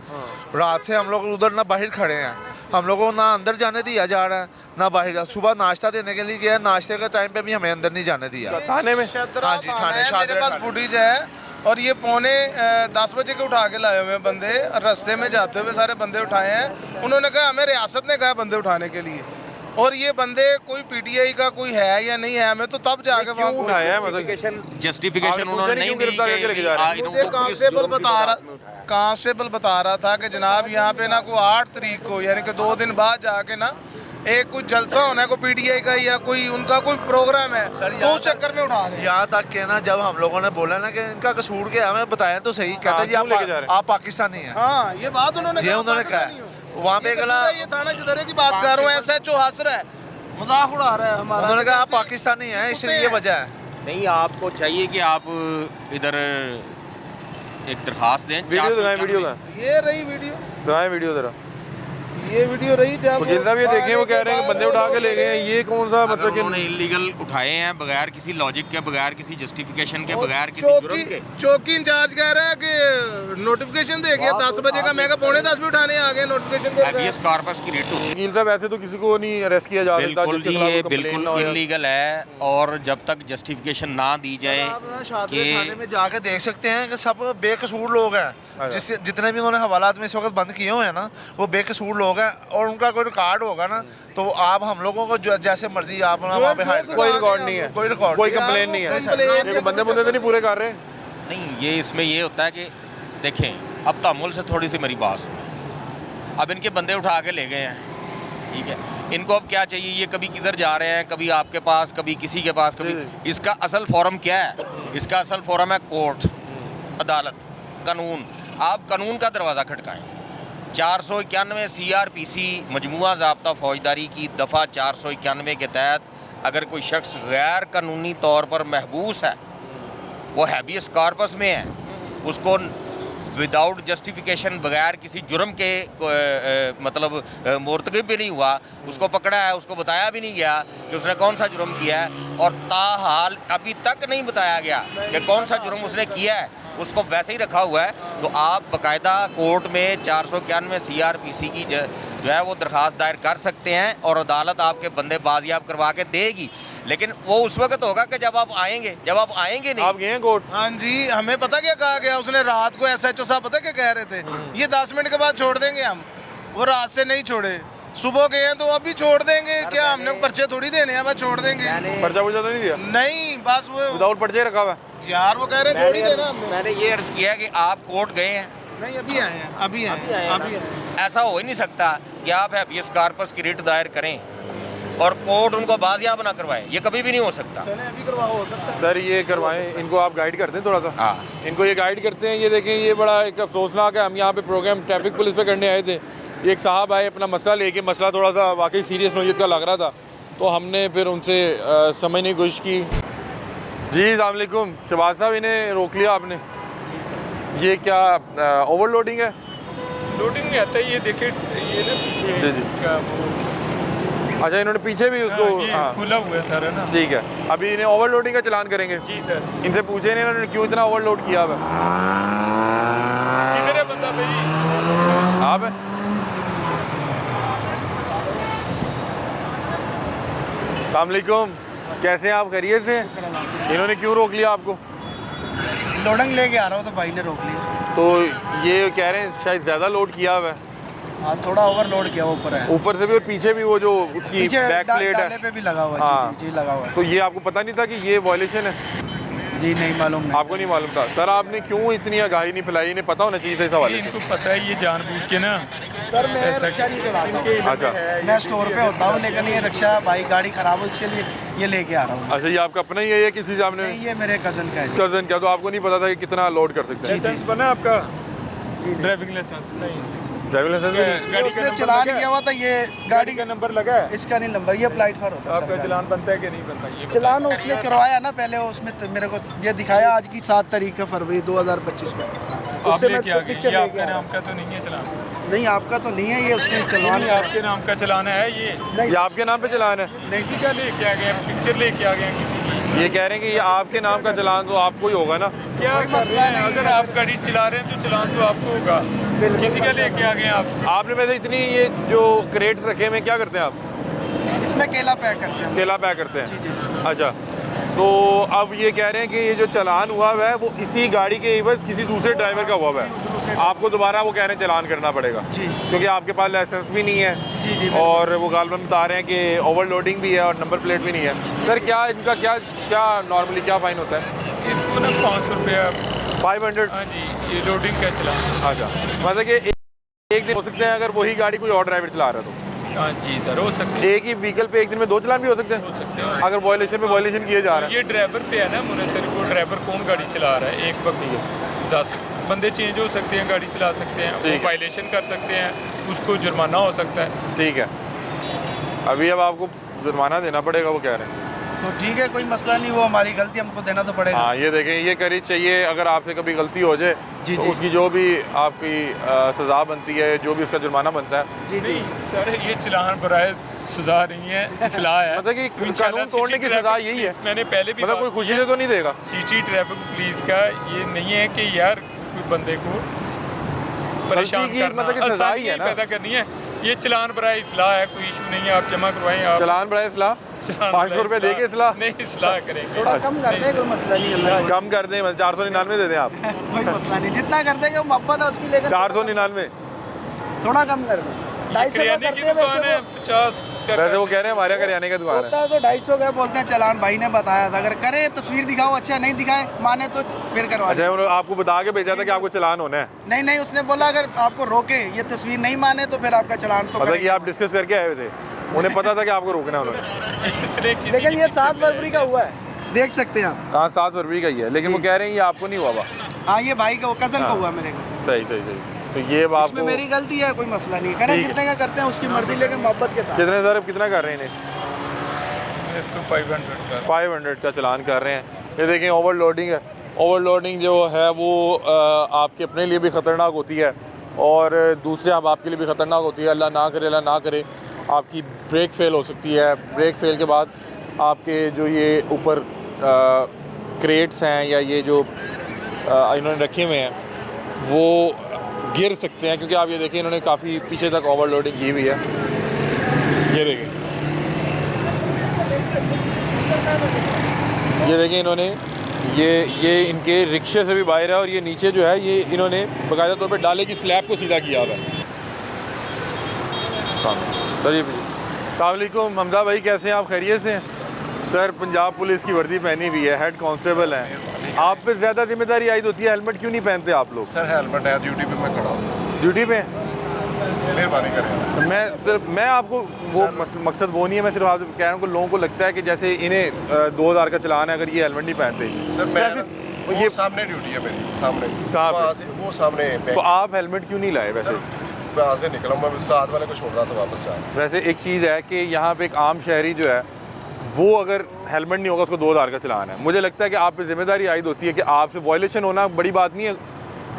[SPEAKER 7] रात से हम लोग उधर ना बाहर खड़े हैं, हम लोगों को ना अंदर जाने दिया जा रहा है ना बाहर। सुबह नाश्ता देने के लिए गया, नाश्ते के टाइम पे भी हमें अंदर नहीं जाने दिया।
[SPEAKER 3] थाने में?
[SPEAKER 7] हाँ जी, थाने।
[SPEAKER 11] मेरे पास फुटेज है, और ये पौने 10 बजे के उठा के लाए हुए बंदे, रास्ते में जाते हुए सारे बंदे उठाए हैं। उन्होंने कहा हमें रियासत ने कहा बंदे उठाने के लिए, और ये बंदे कोई पीटीआई का कोई है या नहीं है, हमें तो तब जाके वहाँ
[SPEAKER 3] उठाया है। मतलब
[SPEAKER 10] जस्टिफिकेशन उन्होंने नहीं दी।
[SPEAKER 11] कांस्टेबल बता रहा था कि जनाब यहाँ पे ना कोई 8 तारीख को, यानी कि 2 दिन बाद जाके ना एक कुछ जलसा होना है, कोई पीटीआई का या कोई उनका कोई प्रोग्राम है, तो उस चक्कर में उठा रहे हैं।
[SPEAKER 7] यहाँ तक के ना जब हम लोगों ने बोला ना कि इनका कसूर क्या है, हमें बताया तो सही। कहते जी आप पाकिस्तानी हैं।
[SPEAKER 11] हाँ, ये बात उन्होंने
[SPEAKER 7] कहा। वहाँ पे गला
[SPEAKER 11] ये थाना शदरे की बात कर रहा हूँ, SHO हंस रहा है, मजाक उड़ा रहा है हमारा।
[SPEAKER 7] उन्होंने कहा आप पाकिस्तानी हैं, इसलिए ये वजह है।
[SPEAKER 10] नहीं, आपको चाहिए कि आप इधर एक दरखास्त दें।
[SPEAKER 3] वीडियो
[SPEAKER 11] ये रही वीडियो
[SPEAKER 3] जरा
[SPEAKER 11] ये वीडियो रही जब
[SPEAKER 3] वकील साहब ये देखें, वो कह रहे हैं कि बंदे उठा के ले गए हैं, ये कौन सा मतलब कि
[SPEAKER 10] उन्होंने इलीगल उठाए हैं बगैर किसी लॉजिक के, बगैर किसी जस्टिफिकेशन के, बगैर किसी जुर्म के।
[SPEAKER 11] चौकी इंचार्ज कह रहा है कि नोटिफिकेशन दे गया 10 बजे का, मैं कहा 9:45 में उठाने आ गए नोटिफिकेशन।
[SPEAKER 10] हैबियस कॉर्पस की रिट होती
[SPEAKER 3] वकील साहब ऐसे तो किसी को नहीं अरेस्ट किया जा सकता।
[SPEAKER 10] बिल्कुल जी, ये बिल्कुल इलीगल है। और जब तक जस्टिफिकेशन ना दी जाए कि
[SPEAKER 7] थाने में जाके देख सकते हैं कि सब बेकसूर लोग हैं, जितने भी उन्होंने हवालात में इस वक्त बंद किए हुए हैं ना, वो बेकसूर लोग हैं। और उनका कोई रिकॉर्ड होगा ना, तो आप हम लोगों को जैसे मर्जी आप वहाँ पे हाइड,
[SPEAKER 3] कोई रिकॉर्ड नहीं है,
[SPEAKER 7] कोई रिकॉर्ड,
[SPEAKER 3] कोई कंप्लेन नहीं है, बंदे बुंदे तो नहीं पूरे कर रहे।
[SPEAKER 10] नहीं, ये इसमें ये होता है कि देखें, अब तमुल से थोड़ी सी मेरी बात सुनो। अब इनके बंदे उठा के ले गए हैं, ठीक है, इनको अब क्या चाहिए? ये कभी किधर जा रहे हैं, कभी आपके पास, कभी किसी के पास, कभी। इसका असल फोरम क्या है? इसका असल फोरम है कोर्ट, अदालत, कानून। आप कानून का दरवाज़ा खटकाएं। 491 CRPC मजमुआ ज़ाब्ता फौजदारी की दफ़ा 491 के तहत अगर कोई शख्स गैर कानूनी तौर पर महबूस है, वो हैबियस कॉर्पस में है, उसको विदाउट जस्टिफिकेशन, बगैर किसी जुर्म के मतलब मुर्तकब भी नहीं हुआ, उसको पकड़ा है, उसको बताया भी नहीं गया कि उसने कौन सा जुर्म किया है, और ताहाल अभी तक नहीं बताया गया कि कौन सा जुर्म उसने किया है, उसको वैसे ही रखा हुआ है। तो आप बाकायदा कोर्ट में 491 CRPC की जो है वो दरख्वास्त दायर कर सकते हैं और अदालत आपके बंदे बाजियाब करवा के देगी। लेकिन वो उस वक्त होगा कि जब आप आएंगे, जब आप आएंगे नहीं।
[SPEAKER 3] आप गए हैं कोर्ट?
[SPEAKER 11] हाँ जी, हमें पता क्या कहा गया, उसने रात को SHO साहब पता क्या कह रहे थे, ये 10 मिनट के बाद छोड़ देंगे हम। वो रात से नहीं छोड़े, सुबह गए हैं तो अभी छोड़ देंगे। क्या हमने पर्चे थोड़ी देने हैं, बस छोड़ देंगे।
[SPEAKER 3] पर्चा वर्चा तो नहीं दिया?
[SPEAKER 11] नहीं, बस वो
[SPEAKER 3] विदाउट पर्चे रखा हुआ है
[SPEAKER 11] यार। वो कह रहे हैं छोड़ ही देना हमने।
[SPEAKER 10] मैंने ये अर्ज किया कि आप कोर्ट गए हैं?
[SPEAKER 11] नहीं, अभी आए हैं, अभी आए हैं।
[SPEAKER 10] ऐसा हो ही नहीं सकता कि आप हैबियस कॉर्पस की रिट दायर करें और कोर्ट उनको बाजियाब ना करवाए, ये कभी भी नहीं हो सकता।
[SPEAKER 11] अभी करवाओ, हो सकता है
[SPEAKER 3] सर, ये करवाएं, इनको आप गाइड करते हैं थोड़ा सा।
[SPEAKER 10] हाँ,
[SPEAKER 3] इनको ये गाइड करते हैं। ये देखें, ये बड़ा एक अफसोसनाक है। हम यहाँ पे प्रोग्राम ट्रैफिक पुलिस पे करने आए थे, एक साहब आए अपना मसला लेके, मसला थोड़ा सा वाकई सीरियस नौयत का लग रहा था, तो हमने फिर उनसे समझने की कोशिश की। जी अस्सलाम वालेकुम। शहबाज साहब, इन्हें रोक लिया आपने, ये क्या ओवरलोडिंग है?
[SPEAKER 4] लोडिंग नहीं आता, ये देखे ये ना पीछे
[SPEAKER 3] जी जी।
[SPEAKER 4] इसका वो
[SPEAKER 3] अच्छा, इन्होंने पीछे भी उसको
[SPEAKER 4] ये
[SPEAKER 3] हाँ,
[SPEAKER 4] खुला हुआ है सारा ना।
[SPEAKER 3] ठीक है। अभी इन्हें ओवरलोडिंग का चलान करेंगे।
[SPEAKER 4] जी सर।
[SPEAKER 3] इनसे पूछे नहीं इन्होंने क्यों इतना ओवरलोड किया हुआ है?
[SPEAKER 4] किधर है बंदा भाई?
[SPEAKER 3] आप है? अस्सलाम वालेकुम, कैसे हैं आप? खैरियत से? इन्होंने क्यों रोक लिया आपको?
[SPEAKER 8] लोडिंग लेके आ रहा हूँ तो भाई ने रोक लिया।
[SPEAKER 3] तो ये कह रहे हैं शायद ज़्यादा लोड किया हुआ है।
[SPEAKER 8] हाँ, थोड़ा ओवरलोड किया ऊपर है,
[SPEAKER 3] ऊपर से भी और पीछे भी, वो जो उसकी बैक प्लेट
[SPEAKER 8] डाले
[SPEAKER 3] है
[SPEAKER 8] पे भी लगा हुआ है।
[SPEAKER 3] हाँ।
[SPEAKER 8] जी लगा हुआ है।
[SPEAKER 3] तो ये आपको पता नहीं था कि ये वायलेशन है?
[SPEAKER 8] जी नहीं मालूम, नहीं।
[SPEAKER 3] आपको नहीं मालूम था? सर, आपने क्यों इतनी आगाही नहीं फैलाई? इन्हें पता होना चाहिए था इस हवाले से।
[SPEAKER 4] इनको पता है, ये जानबूझ के ना।
[SPEAKER 8] सर, मैं रिक्शा नहीं चलाता हूँ।
[SPEAKER 3] अच्छा,
[SPEAKER 8] मैं स्टोर पे होता हूँ, लेकिन ये रिक्शा भाई गाड़ी खराब हो, इसके लिए ये लेके आ रहा हूँ।
[SPEAKER 3] अच्छा, ये आपका अपना ही है या किसी सामने?
[SPEAKER 8] नहीं, ये मेरे कजन का है।
[SPEAKER 3] कजन का? तो आपको नहीं पता था कि कितना लोड कर सकते हैं?
[SPEAKER 4] लाइसेंस बना आपका? Driving licence?
[SPEAKER 3] ड्राइविंग लाइसेंस
[SPEAKER 4] गाड़ी का
[SPEAKER 8] चलान किया हुआ था, ये गाड़ी
[SPEAKER 4] का नंबर लगा है?
[SPEAKER 8] इसका नहीं नंबर, ये अप्लाइड फॉर होता है।
[SPEAKER 4] आपका चलान बनता है कि नहीं बनता? ये
[SPEAKER 8] चलान उसने करवाया ना पहले, उसमें मेरे को ये दिखाया आज की 7 तारीख का फरवरी 2025 में।
[SPEAKER 4] आप लेके आ गए, ये आपके नाम का तो नहीं है चलान?
[SPEAKER 8] नहीं, आपका तो नहीं है, ये उसने चलान।
[SPEAKER 4] आपके नाम का चलान है ये
[SPEAKER 3] आपके नाम पे चलान है?
[SPEAKER 4] किसी का लेके आ गया, पिक्चर लेके आ गया किसी की।
[SPEAKER 3] ये कह रहे हैं कि ये आपके नाम का चलान तो आपको ही होगा ना?
[SPEAKER 4] क्या मसला है? अगर आप गाड़ी चला रहे हैं तो चलान तो आपको होगा, किसी का लेके आ गए आप।
[SPEAKER 3] आपने वैसे इतनी ये जो क्रेट्स रखे हुए, क्या करते हैं आप?
[SPEAKER 8] इसमें केला पैक करते हैं।
[SPEAKER 3] केला पैक करते हैं?
[SPEAKER 8] जी जी।
[SPEAKER 3] अच्छा, तो अब ये कह रहे हैं कि ये जो चलान हुआ हुआ है वो इसी गाड़ी के एवज किसी दूसरे ड्राइवर का हुआ हुआ है, आपको दोबारा वो कह रहे हैं चलान करना पड़ेगा
[SPEAKER 8] जी,
[SPEAKER 3] क्योंकि आपके पास लाइसेंस भी नहीं है।
[SPEAKER 8] जी जी।
[SPEAKER 3] और वो गालबन बता रहे हैं कि ओवरलोडिंग भी है और नंबर प्लेट भी नहीं है। सर, क्या इनका क्या क्या नॉर्मली क्या फाइन होता है?
[SPEAKER 4] इसको ना 500 रुपया।
[SPEAKER 3] 500?
[SPEAKER 4] हाँ जी, ये लोडिंग का चलान।
[SPEAKER 3] अच्छा, मतलब कि एक दिन हो सकते हैं अगर वही गाड़ी कोई और ड्राइवर चला रहा है तो?
[SPEAKER 4] हाँ जी सर, हो सकते हैं।
[SPEAKER 3] एक ही व्हीकल पे एक दिन में 2 चलान भी हो सकते हैं?
[SPEAKER 4] हो सकते हैं।
[SPEAKER 3] अगर वायलेशन पे वायलेशन किए जा रहे हैं?
[SPEAKER 4] ये ड्राइवर पे है ना मुनसर को, ड्राइवर कौन गाड़ी चला रहा है। एक वक्त 10 बंदे चेंज हो सकते हैं, गाड़ी चला सकते हैं, वो वायलेशन कर सकते हैं, उसको जुर्माना हो सकता है।
[SPEAKER 3] ठीक है, अभी अब आपको जुर्माना देना पड़ेगा, वो कह रहे हैं।
[SPEAKER 8] तो ठीक है, कोई मसला नहीं, वो हमारी गलती, हमको देना तो पड़ेगा।
[SPEAKER 3] हाँ ये देखें, ये करी चाहिए, अगर आपसे कभी गलती हो जाए
[SPEAKER 8] जी,
[SPEAKER 3] तो
[SPEAKER 8] जी।
[SPEAKER 3] उसकी जो भी आपकी सज़ा बनती है, जो भी उसका जुर्माना बनता है।
[SPEAKER 8] जी जी
[SPEAKER 4] सर ये चलान बराए सजा नहीं है, इसलाह है।
[SPEAKER 3] मतलब कि कानून तोड़ने की सजा यही है।
[SPEAKER 4] मैंने पहले भी
[SPEAKER 3] मतलब कोई खुशी से तो नहीं देगा।
[SPEAKER 4] सिटी ट्रैफिक पुलिस का ये नहीं है कि यार कोई बंदे को परेशान
[SPEAKER 3] की
[SPEAKER 4] करना,
[SPEAKER 3] मतलब कि सजा ही है ना।
[SPEAKER 4] पैदा करनी है। ये चलान बराए इसलाह है, कोई इशू नहीं है, आप जमा करवाएं। आप
[SPEAKER 3] चलान बड़ा इसलाह 500 रुपये दे के इसलाह
[SPEAKER 4] नहीं इसलाह करेंगे,
[SPEAKER 8] थोड़ा कम कर दें, कोई मसला नहीं है।
[SPEAKER 3] कम कर दें, 499 दे दें आप।
[SPEAKER 8] कोई मसला नहीं, जितना कर देंगे मोहब्बत है उसकी लेकर
[SPEAKER 3] 499
[SPEAKER 8] थोड़ा कम कर दें। 250
[SPEAKER 4] किराने की दुकान है 50
[SPEAKER 3] वैसे वो कह रहे हैं हमारे यहाँ करियाने की दुकान
[SPEAKER 8] होता
[SPEAKER 3] है।
[SPEAKER 8] है तो 250 का बोलते हैं चलान, भाई ने बताया था। अगर करे तस्वीर दिखाओ, अच्छा नहीं दिखाए माने तो फिर करवा
[SPEAKER 3] अच्छा, उन्होंने आपको बता के भेजा था कि आपको चलान होना है।
[SPEAKER 8] नहीं नहीं, उसने बोला अगर आपको रोके, ये तस्वीर नहीं माने तो फिर आपका चलान तो
[SPEAKER 3] मतलब कि
[SPEAKER 8] करेंगे।
[SPEAKER 3] आप डिस्कस करके आए हुए थे, उन्हें पता था कि आपको रोकना है उन्होंने।
[SPEAKER 8] लेकिन ये 7 फरवरी का हुआ है, देख सकते हैं आप।
[SPEAKER 3] हाँ 7 फरवरी का ही है, लेकिन वो कह रहे हैं ये आपको नहीं हुआ।
[SPEAKER 8] हाँ ये भाई का, कजन का
[SPEAKER 3] हाँ।
[SPEAKER 8] हुआ मेरे को।
[SPEAKER 3] सही सही सही। तो ये
[SPEAKER 8] इसमें
[SPEAKER 3] आपको
[SPEAKER 8] मेरी गलती है, कोई मसला नहीं। करें
[SPEAKER 3] ठीक है।
[SPEAKER 8] जितने का करते हैं उसकी मर्जी, लेके मोहब्बत के साथ।
[SPEAKER 3] कितने सर, कितना कर रहे हैं इन्हें?
[SPEAKER 4] इसको 500 का
[SPEAKER 3] 500 का चलान कर रहे हैं। ये देखें ओवरलोडिंग है। ओवरलोडिंग जो है वो आपके अपने लिए भी ख़तरनाक होती है और दूसरे अब आपके लिए भी ख़तरनाक होती है। अल्लाह ना करे, अल्लाह ना करे, आपकी ब्रेक फेल हो सकती है। ब्रेक फेल के बाद आपके जो ये ऊपर क्रेट्स हैं या ये जो इन्होंने रखे हुए हैं वो गिर सकते हैं, क्योंकि आप ये देखें इन्होंने काफ़ी पीछे तक ओवरलोडिंग की हुई है। ये देखें इन्होंने ये इनके रिक्शे से भी बाहर है और ये नीचे जो है ये इन्होंने बाकायदा तौर पे डाले की स्लैब को सीधा किया हुआ है। चलिए सलामुअलैकुम हमजा भाई, कैसे हैं आप? खैरियत से हैं? सर पंजाब पुलिस की वर्दी पहनी हुई है, हेड कांस्टेबल हैं, आप पे ज़्यादा जिम्मेदारी आयद होती है, हेलमेट क्यों नहीं पहनते आप लोग?
[SPEAKER 5] सर हेलमेट है, ड्यूटी पे मैं खड़ा हूँ।
[SPEAKER 3] ड्यूटी पे?
[SPEAKER 5] मेहरबानी करें।
[SPEAKER 3] मैं आपको वो मकसद वो नहीं है, मैं सिर्फ आपसे कह रहा हूँ कि लोगों को लगता है कि जैसे इन्हें 2000 का चलान है अगर ये हेलमेट नहीं पहनते।
[SPEAKER 5] सर मैं ये सामने ड्यूटी है मेरी, सामने
[SPEAKER 3] कहाँ
[SPEAKER 5] वहाँ से वो सामने।
[SPEAKER 3] तो आप हेलमेट क्यों नहीं लाए? वैसे
[SPEAKER 5] वहाँ से निकला, मैं साथ वाले को छोड़ रहा था वापस जा।
[SPEAKER 3] वैसे एक चीज़ है कि यहाँ पे एक आम शहरी जो है वो अगर हेलमेट नहीं होगा उसको 2000 का चलान है। मुझे लगता है कि आप पे जिम्मेदारी आयद होती है कि आपसे वायलेशन होना बड़ी बात नहीं है,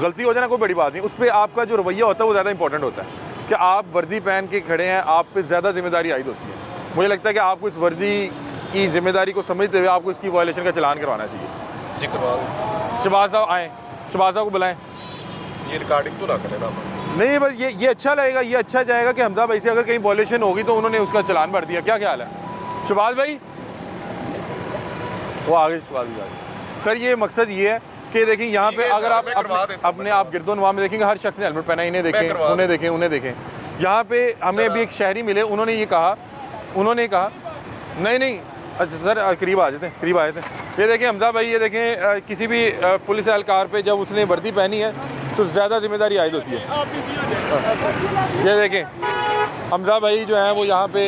[SPEAKER 3] गलती हो जाना कोई बड़ी बात नहीं, उस पर आपका जो रवैया होता है वो ज़्यादा इंपॉर्टेंट होता है कि आप वर्दी पहन के खड़े हैं, आप पे ज़्यादा जिम्मेदारी आयद होती है। मुझे लगता है कि आपको इस वर्दी की जिम्मेदारी को समझते हुए आपको इसकी वायलेशन का चलान करवाना चाहिए।
[SPEAKER 5] जी करवा दूँ।
[SPEAKER 3] शहबाज साहब आएँ, शहबाज साहब को बुलाएँ।
[SPEAKER 5] ये रिकॉर्डिंग तो ना करें ना।
[SPEAKER 3] नहीं बस ये अच्छा लगेगा, ये अच्छा जाएगा कि हमजा भाई से अगर कहीं वायलेशन होगी तो उन्होंने उसका चलान भर दिया। क्या ख्याल है शहबाज भाई? वो आगे शहबाज भाई। सर ये मकसद ये है कि देखिए यहाँ पे अगर आप अपने आप गिरदोनवा में देखेंगे हर शख्स ने हेलमेट पहना, इन्हें देखें, उन्हें देखें, उन्हें देखें। यहाँ पे हमें अभी एक शहरी मिले, उन्होंने कहा नहीं अच्छा सर करीब आ जाते हैं, करीब आ जाते हैं। ये देखें हमजा भाई, ये देखें किसी भी पुलिस एहलकार पे जब उसने वर्दी पहनी है तो ज़्यादा जिम्मेदारी आयद होती है। ये देखें हमजा भाई जो है वो यहाँ पे।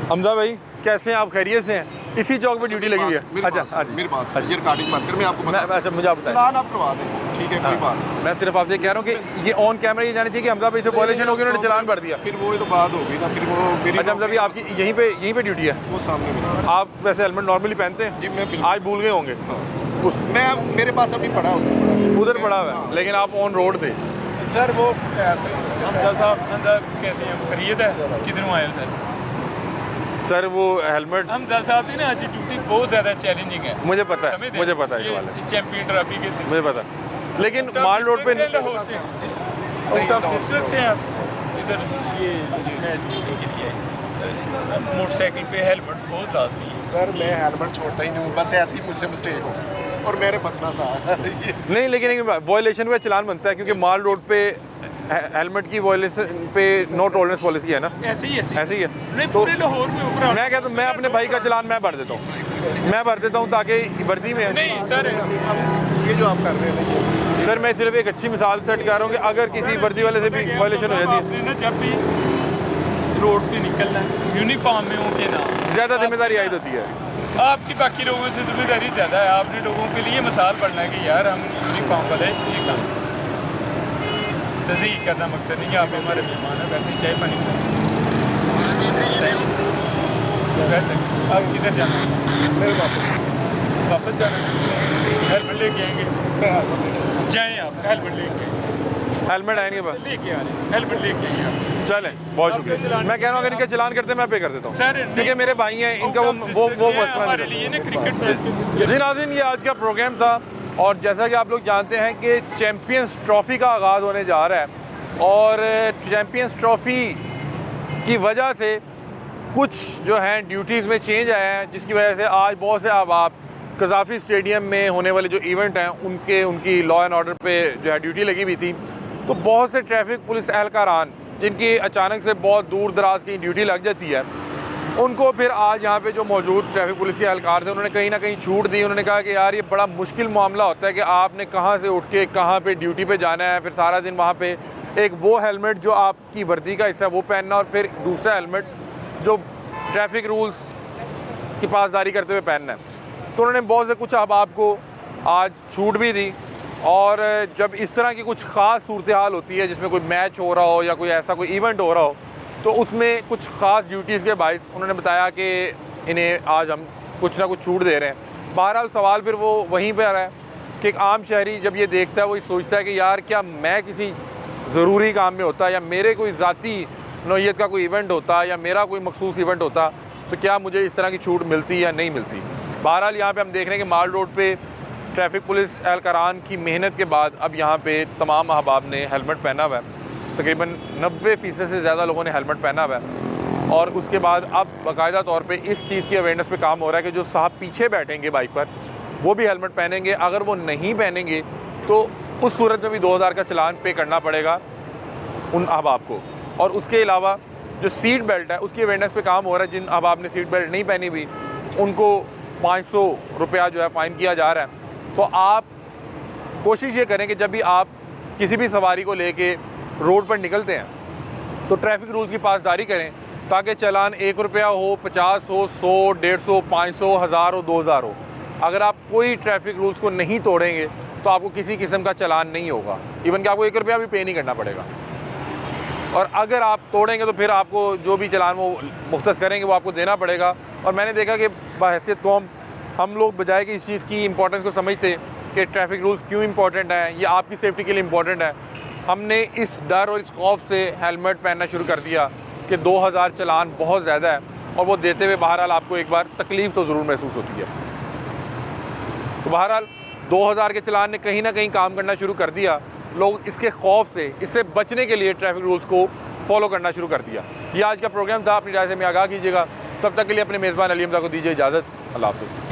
[SPEAKER 3] हमजा भाई कैसे हैं आप? खैरियत से हैं? इसी चौक पे ड्यूटी लगी हुई है? अच्छा
[SPEAKER 5] मेरे पास ये रिकॉर्डिंग मत कर, मैं आपको
[SPEAKER 3] अच्छा मुझे आप बताएं।
[SPEAKER 5] चलान आप करवा दें, ठीक है कोई बात।
[SPEAKER 3] मैं सिर्फ आपसे कह रहा हूँ कि ये ऑन कैमरा ये जाना चाहिए कि हमजा भाई से वायलेशन होगी, उन्होंने चलान भर दिया।
[SPEAKER 5] फिर वो तो बात होगी ना, फिर वो मेरी।
[SPEAKER 3] अच्छा हमजा भाई आपकी यहीं पे ड्यूटी है?
[SPEAKER 5] वो सामने मेरी।
[SPEAKER 3] आप वैसे हेलमेट नॉर्मली पहनते हैं?
[SPEAKER 5] जी मैं
[SPEAKER 3] आज भूल गए होंगे।
[SPEAKER 5] मैं मेरे पास अभी पड़ा
[SPEAKER 3] उधर पड़ा हुआ है, लेकिन आप ऑन रोड थे।
[SPEAKER 5] सर वो ऐसे
[SPEAKER 4] कैसे हैं? खैरियत है? किधरों आए सर?
[SPEAKER 3] सर वो हेलमेट
[SPEAKER 4] हमजा साहब की ना आज ड्यूटी बहुत ज़्यादा चैलेंजिंग है।
[SPEAKER 3] मुझे पता है इस वाले,
[SPEAKER 4] चैंपियन ट्रॉफी के
[SPEAKER 3] मुझे पता, लेकिन माल रोड पे
[SPEAKER 4] लाहौर से डिस्ट्रिक्ट से आप इधर ये ड्यूटी के लिए मोटरसाइकिल पे हेलमेट बहुत लाजमी है।
[SPEAKER 5] सर मैं हेलमेट छोड़ता ही नहीं हूँ, बस ऐसे ही मुझसे मिस्टेक हो और मेरे बचना सा
[SPEAKER 3] नहीं, लेकिन वायलेशन का चलान बनता है क्योंकि माल रोड पे हेलमेट की वायलेशन पे नो टॉलरेंस पॉलिसी है ना।
[SPEAKER 4] ऐसे ही
[SPEAKER 3] है
[SPEAKER 4] नहीं पूरे लाहौर में ऊपर।
[SPEAKER 3] मैं कहता हूँ मैं अपने भाई का चलान मैं भर देता हूँ ताकि वर्दी में।
[SPEAKER 4] नहीं सर
[SPEAKER 5] ये जो आप कर रहे हैं
[SPEAKER 3] सर मैं सिर्फ एक अच्छी मिसाल सेट कर रहा हूँ कि अगर किसी वर्दी वाले से भी वायलेशन हो जाती है
[SPEAKER 4] ना, जब भी रोड पे निकलना है यूनिफॉर्म में होके ना
[SPEAKER 3] ज़्यादा जिम्मेदारी आयद होती है।
[SPEAKER 4] आपकी बाकी लोगों से जिम्मेदारी ज़्यादा है। आपने लोगों के लिए मिसाल पढ़ना है कि यार हम यूनिफॉर्म वाले ये काम तज़ीक करना मकसद नहीं है। आप हमारे मेहमान हैं, बैठे चाय पानी। वैसे अब किधर जाना है?
[SPEAKER 6] मेरे
[SPEAKER 4] वापस जाना है? हेलमेट लेके आएंगे, जाएँ आप हेलमेट लेके
[SPEAKER 3] हेलमेट है इनके पास?
[SPEAKER 4] लेके आ रहे हैं, हेलमेट लेके आएंगे आप।
[SPEAKER 3] चलें, बहुत शुक्रिया। मैं कह रहा हूँ अगर इनका चलान करते मैं पे कर देता हूँ
[SPEAKER 4] सर
[SPEAKER 3] क्योंकि मेरे भाई हैं, इनका वो मसला
[SPEAKER 4] हमारे
[SPEAKER 3] नहीं
[SPEAKER 4] लिए ना क्रिकेट मैच।
[SPEAKER 3] जी नाज़रीन, ये आज का प्रोग्राम था और जैसा कि आप लोग जानते हैं कि चैम्पियंस ट्रॉफ़ी का आगाज़ होने जा रहा है और चैम्पियंस ट्रॉफ़ी की वजह से कुछ जो हैं ड्यूटीज़ में चेंज आया है, जिसकी वजह से आज बहुत से अहबाब कज़ाफ़ी स्टेडियम में होने वाले जो इवेंट हैं उनकी लॉ एंड ऑर्डर पे जो है ड्यूटी लगी हुई थी। तो बहुत से ट्रैफिक पुलिस एहलकारान जिनकी अचानक से बहुत दूर दराज की ड्यूटी लग जाती है, उनको फिर आज यहाँ पे जो मौजूद ट्रैफिक पुलिस के एहलकार थे उन्होंने कहीं ना कहीं छूट दी। उन्होंने कहा कि यार ये बड़ा मुश्किल मामला होता है कि आपने कहाँ से उठ के कहाँ पे ड्यूटी पे जाना है, फिर सारा दिन वहाँ पे एक वो हेलमेट जो आपकी वर्दी का हिस्सा है वो पहनना और फिर दूसरा हेलमेट जो ट्रैफिक रूल्स की पासदारी करते हुए पहनना है। तो उन्होंने बहुत से कुछ अहबाब को आज छूट भी दी और जब इस तरह की कुछ ख़ास सूरत हाल होती है जिसमें कोई मैच हो रहा हो या कोई ऐसा कोई इवेंट हो रहा हो तो उसमें कुछ ख़ास ड्यूटीज़ के बायस उन्होंने बताया कि इन्हें आज हम कुछ ना कुछ छूट दे रहे हैं। बहरहाल सवाल फिर वो वहीं पर आ रहा है कि एक आम शहरी जब ये देखता है वो ये सोचता है कि यार क्या मैं किसी ज़रूरी काम में होता या मेरे कोई ज़ाती नौइयत का कोई इवेंट होता या मेरा कोई मखसूस इवेंट होता तो क्या मुझे इस तरह की छूट मिलती या नहीं मिलती। बहरहाल यहाँ पे हम देख रहे हैं कि माल रोड पे ट्रैफिक पुलिस एहलकारान की मेहनत के बाद अब यहाँ पे तमाम अहबाब ने हेलमेट पहना हुआ है। तकरीबन 90% से ज़्यादा लोगों ने हेलमेट पहना हुआ है और उसके बाद अब बाकायदा तौर पे इस चीज़ की अवेयरनेस पे काम हो रहा है कि जो साहब पीछे बैठेंगे बाइक पर वो भी हेलमेट पहनेंगे। अगर वो नहीं पहनेंगे तो उस सूरत में भी 2000 का चलान पे करना पड़ेगा उन अहबाब को। और उसके अलावा जो सीट बेल्ट है उसकी अवेयरनेस पे काम हो रहा है। जिन अहबाब ने सीट बेल्ट नहीं पहनी हुई उनको 500 रुपया जो है फ़ाइन किया जा रहा है। तो आप कोशिश ये करें कि जब भी आप किसी भी सवारी को लेके रोड पर निकलते हैं तो ट्रैफिक रूल्स की पासदारी करें ताकि चालान 1 रुपया हो, 50 हो, 100, 150, 500, 1000 हो, 2000 हो। अगर आप कोई ट्रैफिक रूल्स को नहीं तोड़ेंगे तो आपको किसी किस्म का चालान नहीं होगा, इवन कि आपको 1 रुपया भी पे नहीं करना पड़ेगा। और अगर आप तोड़ेंगे तो फिर आपको जो भी चालान वो मुख्तस करेंगे वो आपको देना पड़ेगा। और मैंने देखा कि बहैसियत कौम हम लोग बजाय कि इस चीज़ की इंपॉर्टेंस को समझते कि ट्रैफिक रूल्स क्यों इंपॉर्टेंट हैं, ये आपकी सेफ्टी के लिए इंपॉर्टेंट है, हमने इस डर और इस खौफ से हेलमेट पहनना शुरू कर दिया कि 2000 चालान बहुत ज़्यादा है और वो देते हुए बहरहाल आपको एक बार तकलीफ़ तो ज़रूर महसूस होती है। तो बहरहाल 2000 के चालान ने कहीं ना कहीं काम करना शुरू कर दिया। लोग इसके खौफ से, इससे बचने के लिए ट्रैफिक रूल्स को फॉलो करना शुरू कर दिया। ये आज का प्रोग्राम था, अपनी राय से में आगाह कीजिएगा। तब तक के लिए अपने मेज़बान अली हमज़ा को दीजिए इजाज़त। अल्लाह हाफ़िज़।